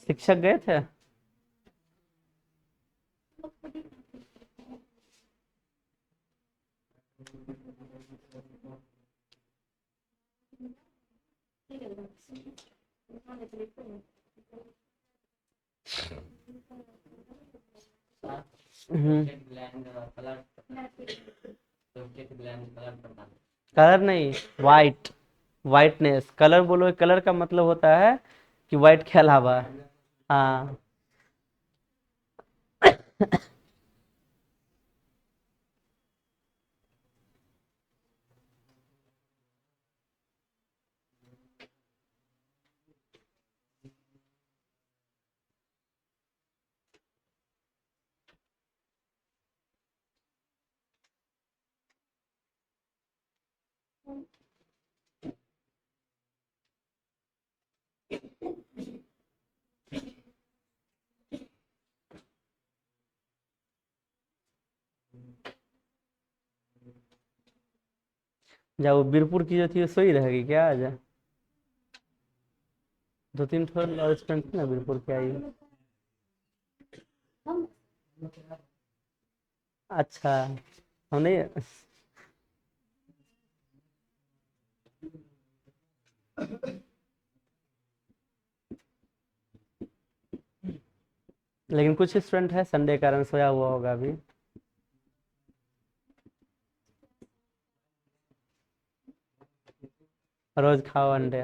शिक्षक गए थे? कलर नहीं, वाइट, वाइटनेस। कलर बोलो, कलर का मतलब होता है कि वाइट के अलावा। हाँ। जब वो बीरपुर की जो थी वो सोई रहेगी क्या आज? 2-3 ठो लॉरेंस फ्रेंड थी ना बीरपुर की आई। अच्छा, हम नहीं। लेकिन कुछ स्टूडेंट है संडे के कारण सोया हुआ होगा अभी। रोज खाओ अंडे।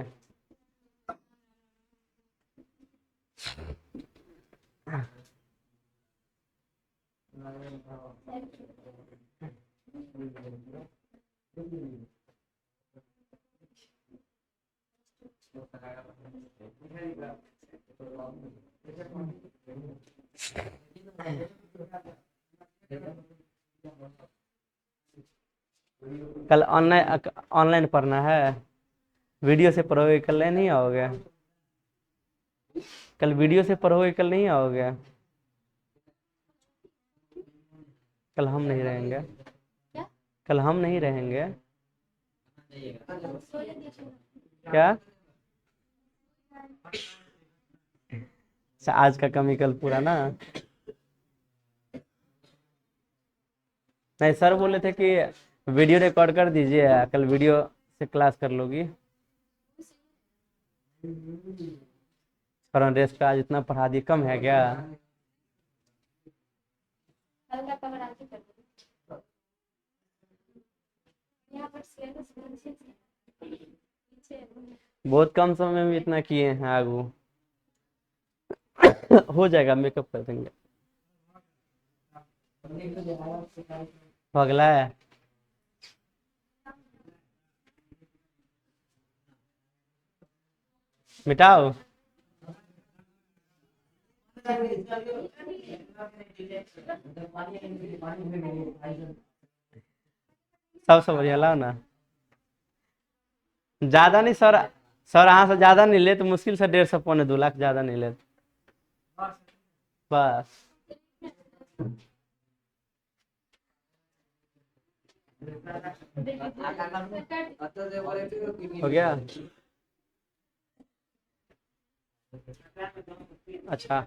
कल ऑनलाइन ऑनलाइन पढ़ना है, वीडियो से पढ़ोगे, कल नहीं आओगे? कल वीडियो से पढ़ोगे, कल नहीं आओगे? कल हम नहीं रहेंगे। कल हम नहीं रहेंगे। क्या? अच्छा, आज का कमी कल पूरा ना? नहीं, सर बोले थे कि वीडियो रिकॉर्ड कर दीजिए, कल वीडियो से क्लास कर लोगी। करंट रेस का आज इतना पढ़ा दी, कम है क्या? बहुत कम समय में इतना किए हैं आगू। हो जाएगा, मेकअप कर देंगे। पगला है। मिटाओ। सबसे बढ़िया लाओ ना। ज्यादा नहीं सर। सर यहाँ से ज्यादा नहीं ले तो मुश्किल से 150 पौने 2 लाख, ज्यादा नहीं ले। बस। हो गया। अच्छा।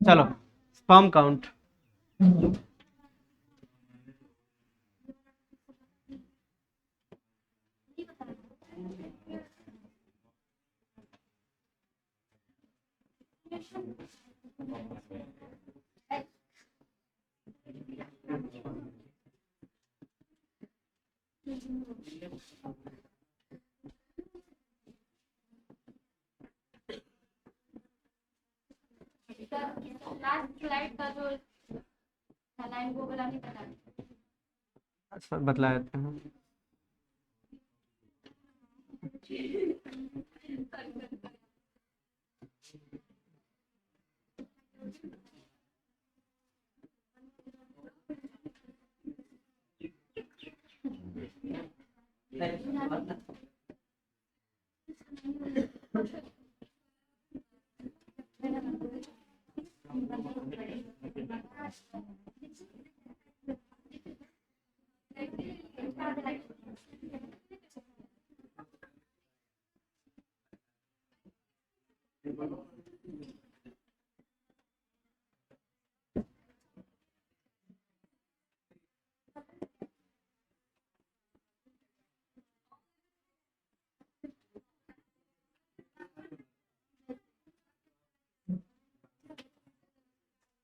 चलो स्पर्म काउंट। लास्ट स्लाइड का जो लाइन वो वाला नहीं पता। अच्छा बतला देते हैं।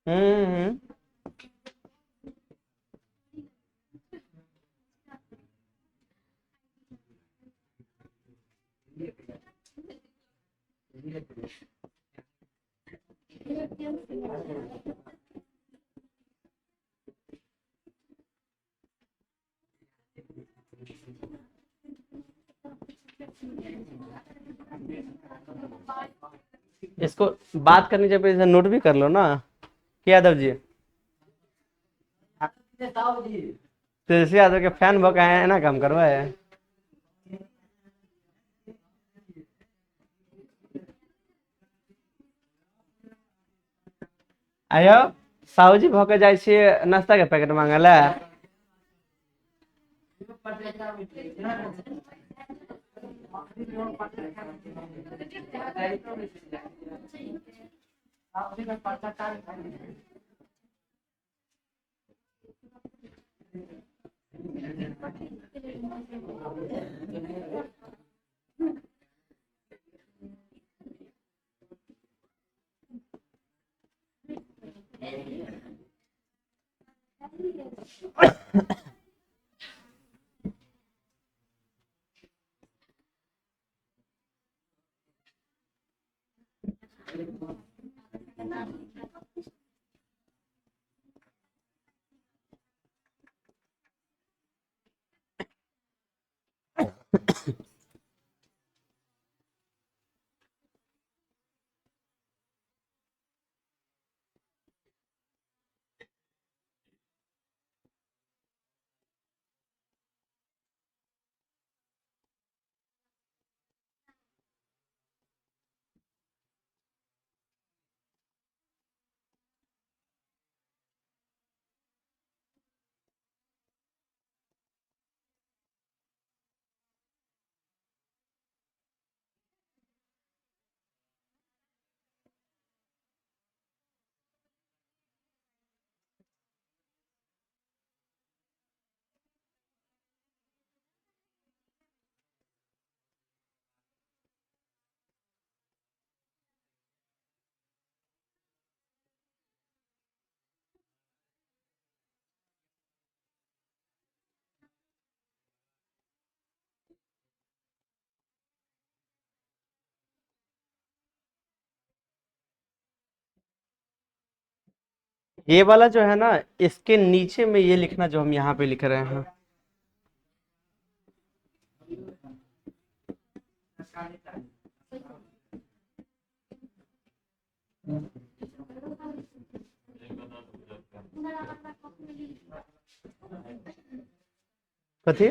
हम्म। इसको बात करनी जब इसे नोट भी कर लो ना कि यादव जी, तेजस्वी यादव के फैन बकाए है ना, काम करवाए। आयो साहू जी भके जाइ छियै नाश्ता के पैकेट मांगे ला। ये वाला जो है ना, इसके नीचे में ये लिखना जो हम यहाँ पे लिख रहे हैं। कथी?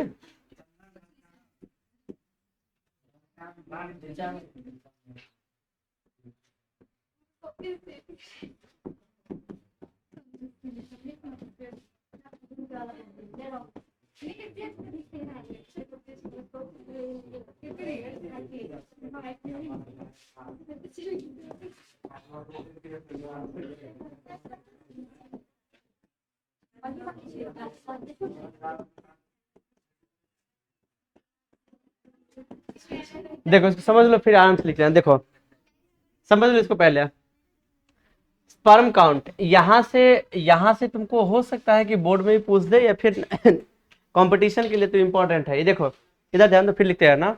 देखो इसको समझ लो फिर आराम से लिख लेना। देखो समझ लो इसको पहले, स्पर्म काउंट यहां से तुमको हो सकता है कि बोर्ड में भी पूछ दे या फिर कंपटीशन के लिए तो इंपॉर्टेंट है। ये देखो इधर ध्यान दो, फिर लिखते हैं ना,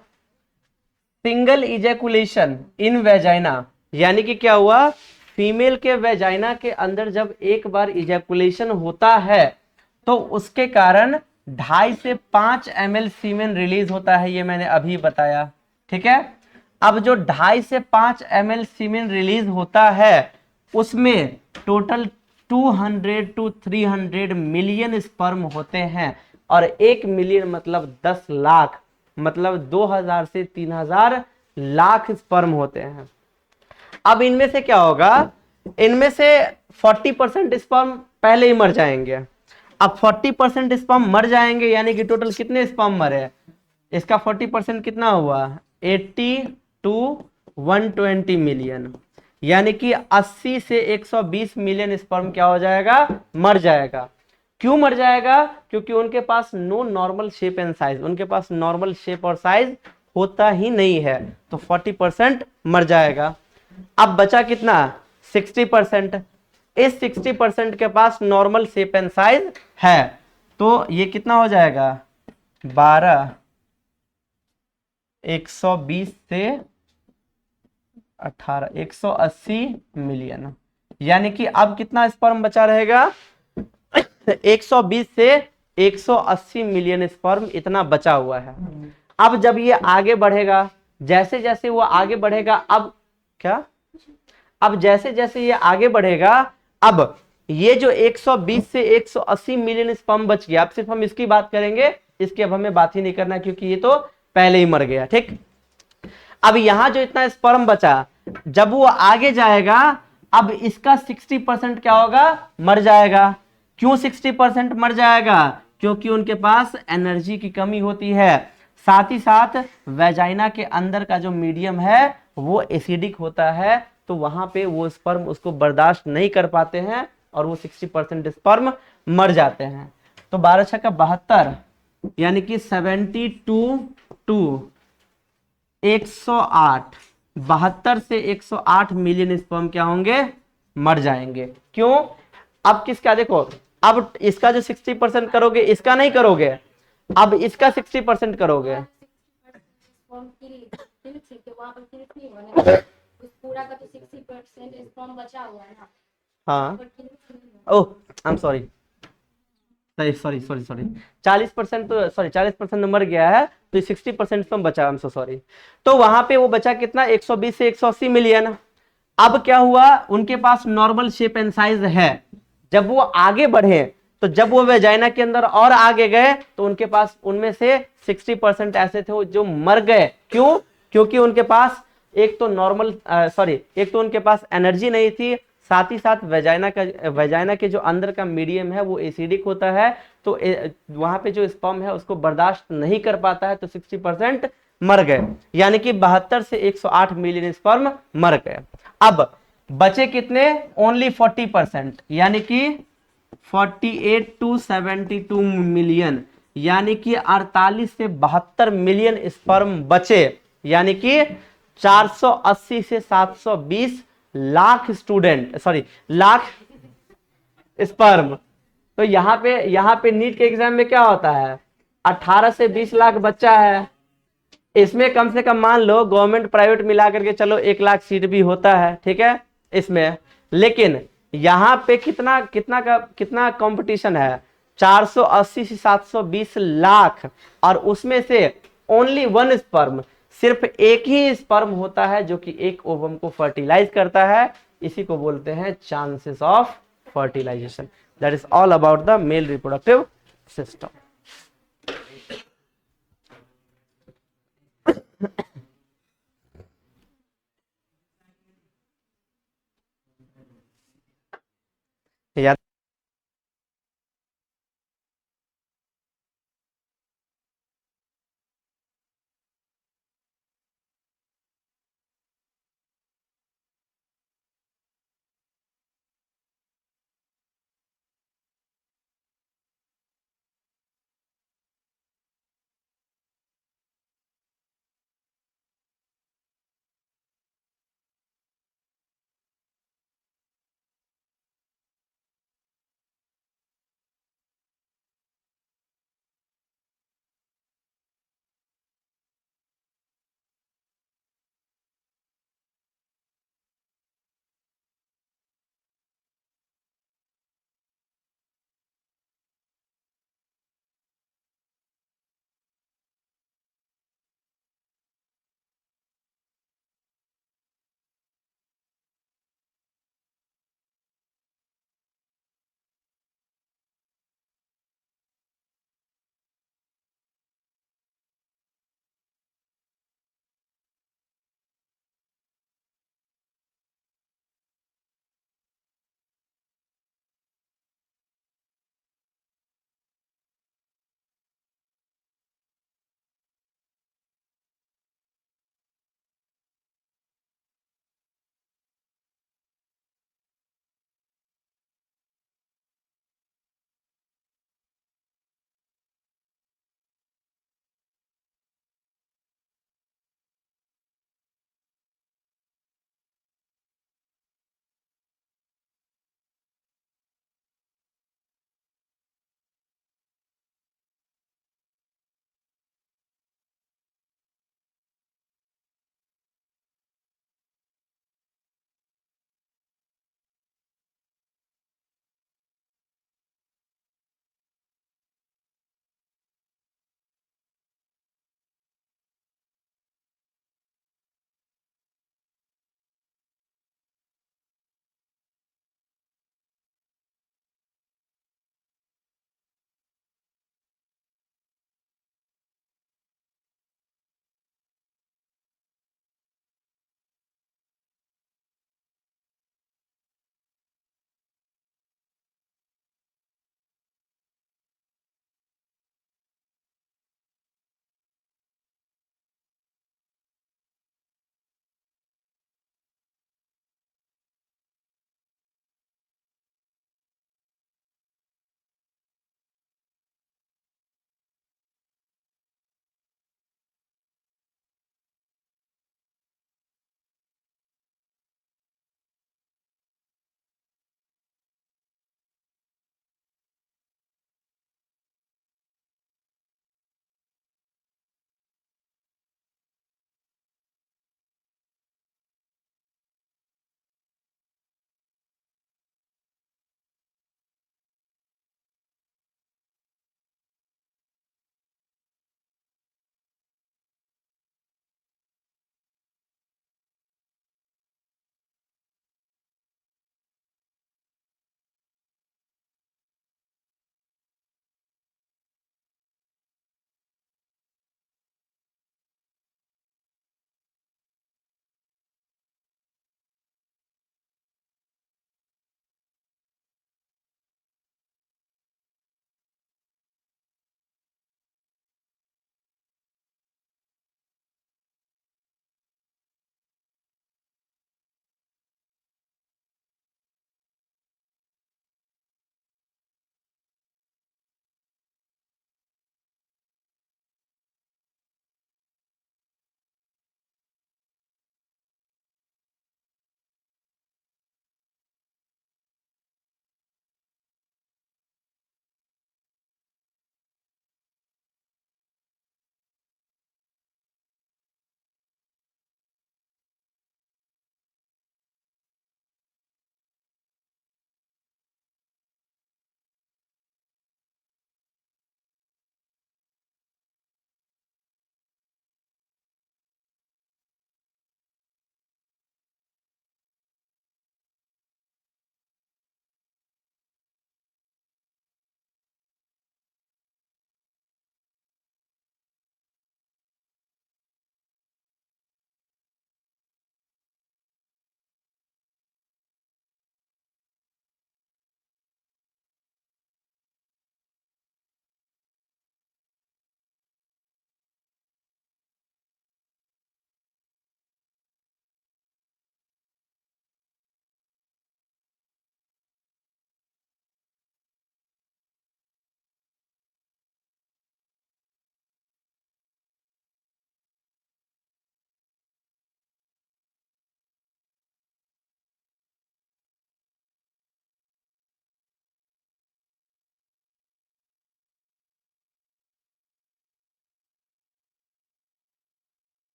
सिंगल इजैकुलेशन इन वेजाइना, यानी कि क्या हुआ, फीमेल के वेजाइना के अंदर जब एक बार इजैकुलेशन होता है तो उसके कारण 2.5 से 5 ml सीमेन रिलीज होता है, ये मैंने अभी बताया। ठीक है, अब जो 2.5 से 5 ml सीमेन रिलीज होता है उसमें टोटल 200 टू 300 मिलियन स्पर्म होते हैं, और 1 मिलियन मतलब 10 लाख, मतलब 2000 से 3000 लाख स्पर्म होते हैं। अब इनमें से क्या होगा, इनमें से 40% स्पर्म पहले ही मर जाएंगे। अब 40% स्पर्म मर जाएंगे, यानी कि टोटल कितने स्पर्म मरे, इसका 40% कितना हुआ, 80 टू 120 मिलियन, यानी कि 80 से 120 मिलियन स्पर्म क्या हो जाएगा, मर जाएगा। क्यों मर जाएगा, क्योंकि उनके पास no normal shape and size, उनके पास नॉर्मल शेप और साइज होता ही नहीं है, तो 40% मर जाएगा। अब बचा कितना, 60%। इस 60% के पास नॉर्मल शेप एंड साइज है, तो ये कितना हो जाएगा, 12 120 से 18 180 मिलियन, यानी कि अब कितना स्पर्म बचा रहेगा, 120 से 180 मिलियन स्पर्म इतना बचा हुआ है। अब जब ये आगे बढ़ेगा, जैसे जैसे वो आगे बढ़ेगा, अब क्या, अब जैसे जैसे ये आगे बढ़ेगा, अब ये जो 120 से 180 मिलियन स्पर्म बच गया, अब सिर्फ हम इसकी बात करेंगे, इसकी अब हमें बात ही नहीं करना क्योंकि ये तो पहले ही मर गया। ठीक, अब यहां जो इतना स्पर्म बचा, जब वो आगे जाएगा, अब इसका 60% क्या होगा, मर जाएगा। क्यों 60% मर जाएगा, क्योंकि उनके पास एनर्जी की कमी होती है, साथ ही साथ वेजाइना के अंदर का जो मीडियम है वो एसिडिक होता है, तो वहां पे वो स्पर्म उसको बर्दाश्त नहीं कर पाते हैं और वो 60% स्पर्म मर जाते हैं। तो 12 छक्का 72, यानी कि 72 टू 108, 72 से 108 मिलियन स्पर्म क्या होंगे, मर जाएंगे। क्यों, अब किसका देखो, अब इसका जो 60% करोगे, इसका नहीं करोगे, अब इसका 60% करोगे, पूरा का तो 60% स्पर्म बचा हुआ है ना। हाँ, oh I am sorry, sorry sorry sorry 40% तो, सॉरी 40% मर गया है, तो 60% तो बचा, आई एम सो सॉरी। तो वहां पे वो बचा कितना, 120 से 180 मिलियन। अब क्या हुआ, उनके पास नॉर्मल शेप एंड साइज है, जब वो आगे बढ़े, तो जब वो वेजाइना के अंदर और आगे गए, तो उनके पास उनमें से 60% ऐसे थे जो मर गए। क्यों, क्योंकि उनके पास एक तो नॉर्मल सॉरी एक तो उनके पास एनर्जी नहीं थी, साथ ही साथ वेजाइना के जो अंदर का मीडियम है वो एसिडिक होता है, तो वहां पे जो स्पर्म है उसको बर्दाश्त नहीं कर पाता है, तो 60% मर गए, यानी कि 72 से 108 मिलियन स्पर्म मर गए। अब बचे कितने, ओनली 40%, यानी कि 48 टू 72 मिलियन, यानी कि 48 से 72 मिलियन स्पर्म बचे, यानी कि 480 से 720 lakh student, sorry lakh sperm. तो यहाँ पे नीट के एग्जाम में क्या होता है, 18 से 20 लाख बच्चा है, इसमें कम से कम मान लो गवर्नमेंट प्राइवेट मिला करके चलो 1 लाख सीट भी होता है, ठीक है इसमें, लेकिन यहाँ पे कितना कंपटीशन है, 480 से 720 लाख, और उसमें से ओनली वन स्पर्म, सिर्फ एक ही स्पर्म होता है जो कि एक ओवम को फर्टिलाइज करता है, इसी को बोलते हैं chances of fertilisation. That is all about the male reproductive system.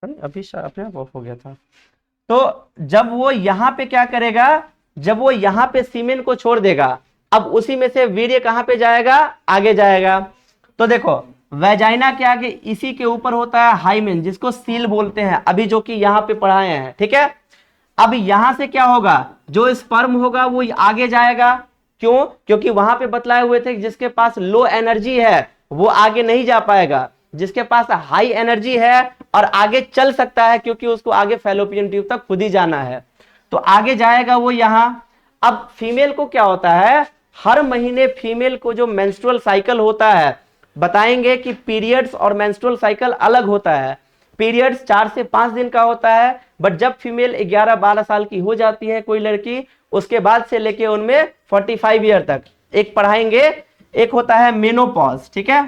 अभी अपने आप ऑफ हो गया था। तो जब वो यहाँ पे क्या करेगा, जब वो यहाँ पे सीमेन को छोड़ देगा, अब उसी में से वीर्य कहाँ पे जाएगा, आगे जाएगा। तो देखो वेजाइना के आगे इसी के ऊपर होता है हाइमेन, जिसको सील बोलते हैं, अभी जो कि यहाँ पे पढ़ाए हैं, ठीक है। अब यहां से क्या होगा, जो स्पर्म होगा वो आगे जाएगा। क्यों, क्योंकि वहां पे बतलाए हुए थे जिसके पास लो एनर्जी है वो आगे नहीं जा पाएगा, जिसके पास हाई एनर्जी है और आगे चल सकता है, क्योंकि उसको आगे फैलोपियन ट्यूब तक खुद ही जाना है, तो आगे जाएगा वो यहां। अब फीमेल को क्या होता है, हर महीने फीमेल को जो मेंस्ट्रुअल साइकिल होता है, बताएंगे कि पीरियड्स और मेंस्ट्रुअल साइकिल अलग होता है। पीरियड्स 4 से 5 दिन का होता है, बट जब फीमेल 11-12 साल की हो जाती है कोई लड़की, उसके बाद से लेके उनमें 45 ईयर तक एक पढ़ाएंगे, एक होता है मेनोपॉज, ठीक है।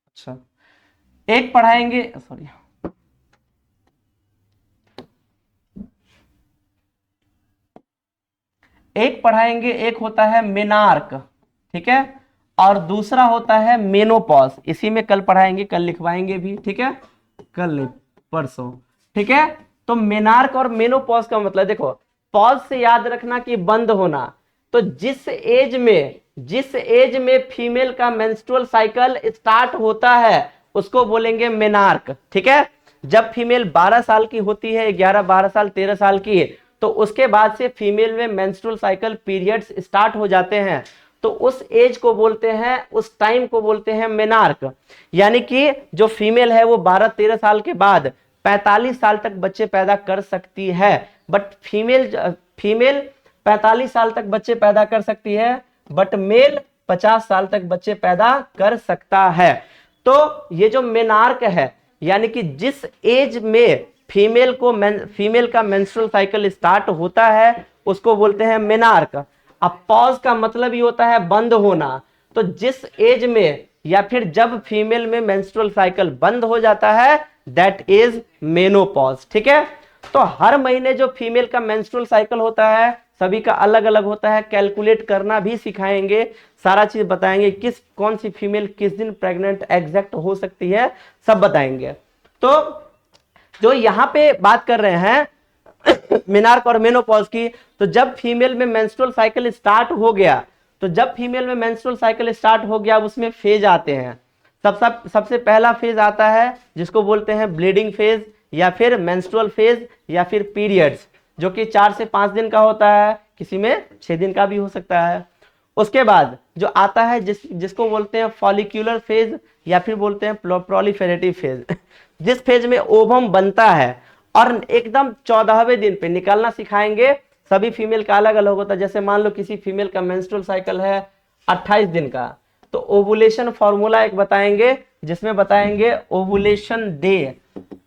अच्छा, एक पढ़ाएंगे, सॉरी, एक पढ़ाएंगे, एक होता है मेनार्क, ठीक है, और दूसरा होता है मेनोपॉज। इसी में कल पढ़ाएंगे, कल लिखवाएंगे भी, ठीक है, कल नहीं परसों, ठीक है। तो मेनार्क और मेनोपॉज का मतलब देखो, पॉज से याद रखना कि बंद होना। तो जिस एज में फीमेल का मेंस्ट्रुअल साइकिल स्टार्ट होता है उसको बोलेंगे मेनार्क, ठीक है। जब फीमेल 12 साल की होती है, 11-12 साल 13 साल की, तो उसके बाद से फीमेल में मेंस्ट्रुअल साइकिल पीरियड्स स्टार्ट हो जाते हैं, तो उस एज को बोलते हैं, उस टाइम को बोलते हैं मेनार्क। यानी कि जो फीमेल है वो 12-13 साल के बाद 45 साल तक बच्चे पैदा कर सकती है, बट फीमेल 45 साल तक बच्चे पैदा कर सकती है, बट मेल 50 साल तक बच्चे पैदा कर सकता है। तो ये जो मेनार्क है, यानी कि जिस एज में फीमेल का मेंस्ट्रुअल साइकिल स्टार्ट होता है उसको बोलते हैं मेनार्क। अब पॉज का मतलब ही होता है बंद होना। तो जिस एज में या फिर जब फीमेल में मेंस्ट्रुअल साइकिल बंद हो जाता है, दैट इज मेनोपॉज, ठीक है। तो हर महीने जो फीमेल का मेंस्ट्रुअल साइकिल होता है सभी का अलग अलग होता है, कैलकुलेट करना भी सिखाएंगे, सारा चीज बताएंगे, कौन सी फीमेल किस दिन प्रेग्नेंट एग्जैक्ट हो सकती है, सब बताएंगे। तो जो यहाँ पे बात कर रहे हैं मेनार्क और मेनोपॉज की, तो जब फीमेल में मेंस्ट्रुअल साइकिल स्टार्ट हो गया, तो जब फीमेल में मेंस्ट्रुअल साइकिल स्टार्ट हो गया उसमें फेज आते हैं। सबसे पहला फेज आता है जिसको बोलते हैं ब्लीडिंग फेज, या फिर मेंस्ट्रुअल फेज, या फिर पीरियड्स, जो कि 4 से 5 दिन का होता है, किसी में 6 दिन का भी हो सकता है। उसके बाद जो आता है जिसको बोलते हैं फॉलिक्यूलर फेज, या फिर बोलते हैं प्रोलिफेरेटिव फेज, जिस फेज में ओवम बनता है और एकदम 14वें दिन पे निकालना सिखाएंगे। सभी फीमेल का अलग अलग होता है। जैसे मान लो किसी फीमेल का मेंस्ट्रुअल साइकिल है 28 दिन का, तो ओवुलेशन फॉर्मूला एक बताएंगे, जिसमें बताएंगे ओवुलेशन डे,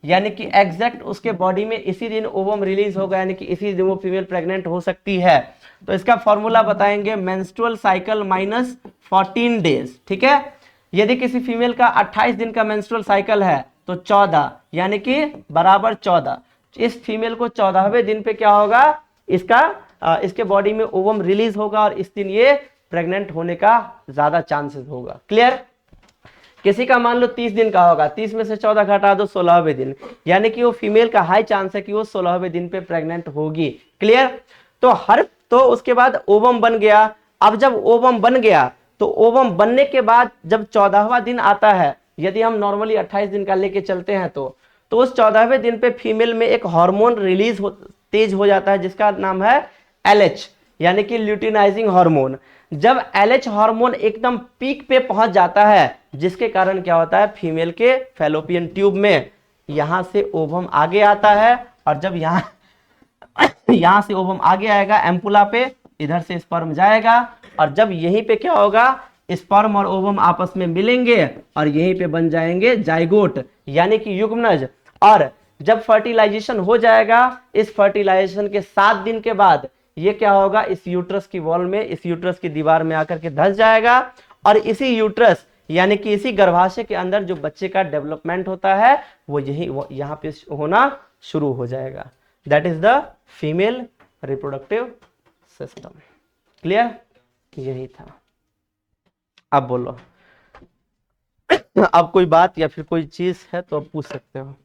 यानी कि एग्जैक्ट उसके बॉडी में इसी दिन ओवम रिलीज होगा, यानी कि इसी दिन वो फीमेल प्रेग्नेंट हो सकती है। तो इसका फॉर्मूला बताएंगे मेंस्ट्रुअल साइकिल माइनस 14 डेज, ठीक है। यदि किसी फीमेल का 28 दिन का मेंस्ट्रुअल साइकिल है तो 14, यानी कि बराबर 14। इस फीमेल को 14वें दिन पे क्या होगा, इसके बॉडी में ओवम रिलीज होगा और इस दिन ये प्रेग्नेंट होने का ज्यादा चांसेस होगा। क्लियर। किसी का मान लो 30 दिन का होगा, 30 में से 14 घटा दो 16वें दिन, यानी कि वो फीमेल का हाई चांस है कि वो 16वें दिन पे प्रेग्नेंट होगी। क्लियर। तो उसके बाद ओवम बन गया। अब जब ओवम बन गया तो ओवम बनने के बाद जब 14वां दिन आता है, यदि हम नॉर्मली 28 दिन का लेके चलते हैं तो उस 14वें दिन पे फीमेल में एक हार्मोन तेज हो जाता है जिसका नाम है LH, यानी कि ल्यूटिनाइजिंग हार्मोन। जब LH हार्मोन एकदम पीक पे पहुंच जाता है, जिसके कारण क्या होता है, फीमेल के फैलोपियन ट्यूब में यहां से ओवम आगे आता है, और जब यहां से ओवम आगे आएगा एम्पुला पे, इधर से स्पर्म जाएगा, और जब यहीं पे क्या होगा, स्पर्म और ओवम आपस में मिलेंगे और यहीं पे बन जाएंगे जाइगोट, यानी कि युग्मनज। और जब फर्टिलाइजेशन हो जाएगा, इस फर्टिलाइजेशन के 7 दिन के बाद ये क्या होगा, इस यूट्रस की वॉल में, इस यूट्रस की दीवार में आकर के धंस जाएगा, और इसी यूट्रस यानी कि इसी गर्भाशय के अंदर जो बच्चे का डेवलपमेंट होता है वो यहाँ पे होना शुरू हो जाएगा। That is the female reproductive system. Clear. यही था। अब बोलो अब कोई बात या फिर कोई चीज है तो आप पूछ सकते हो।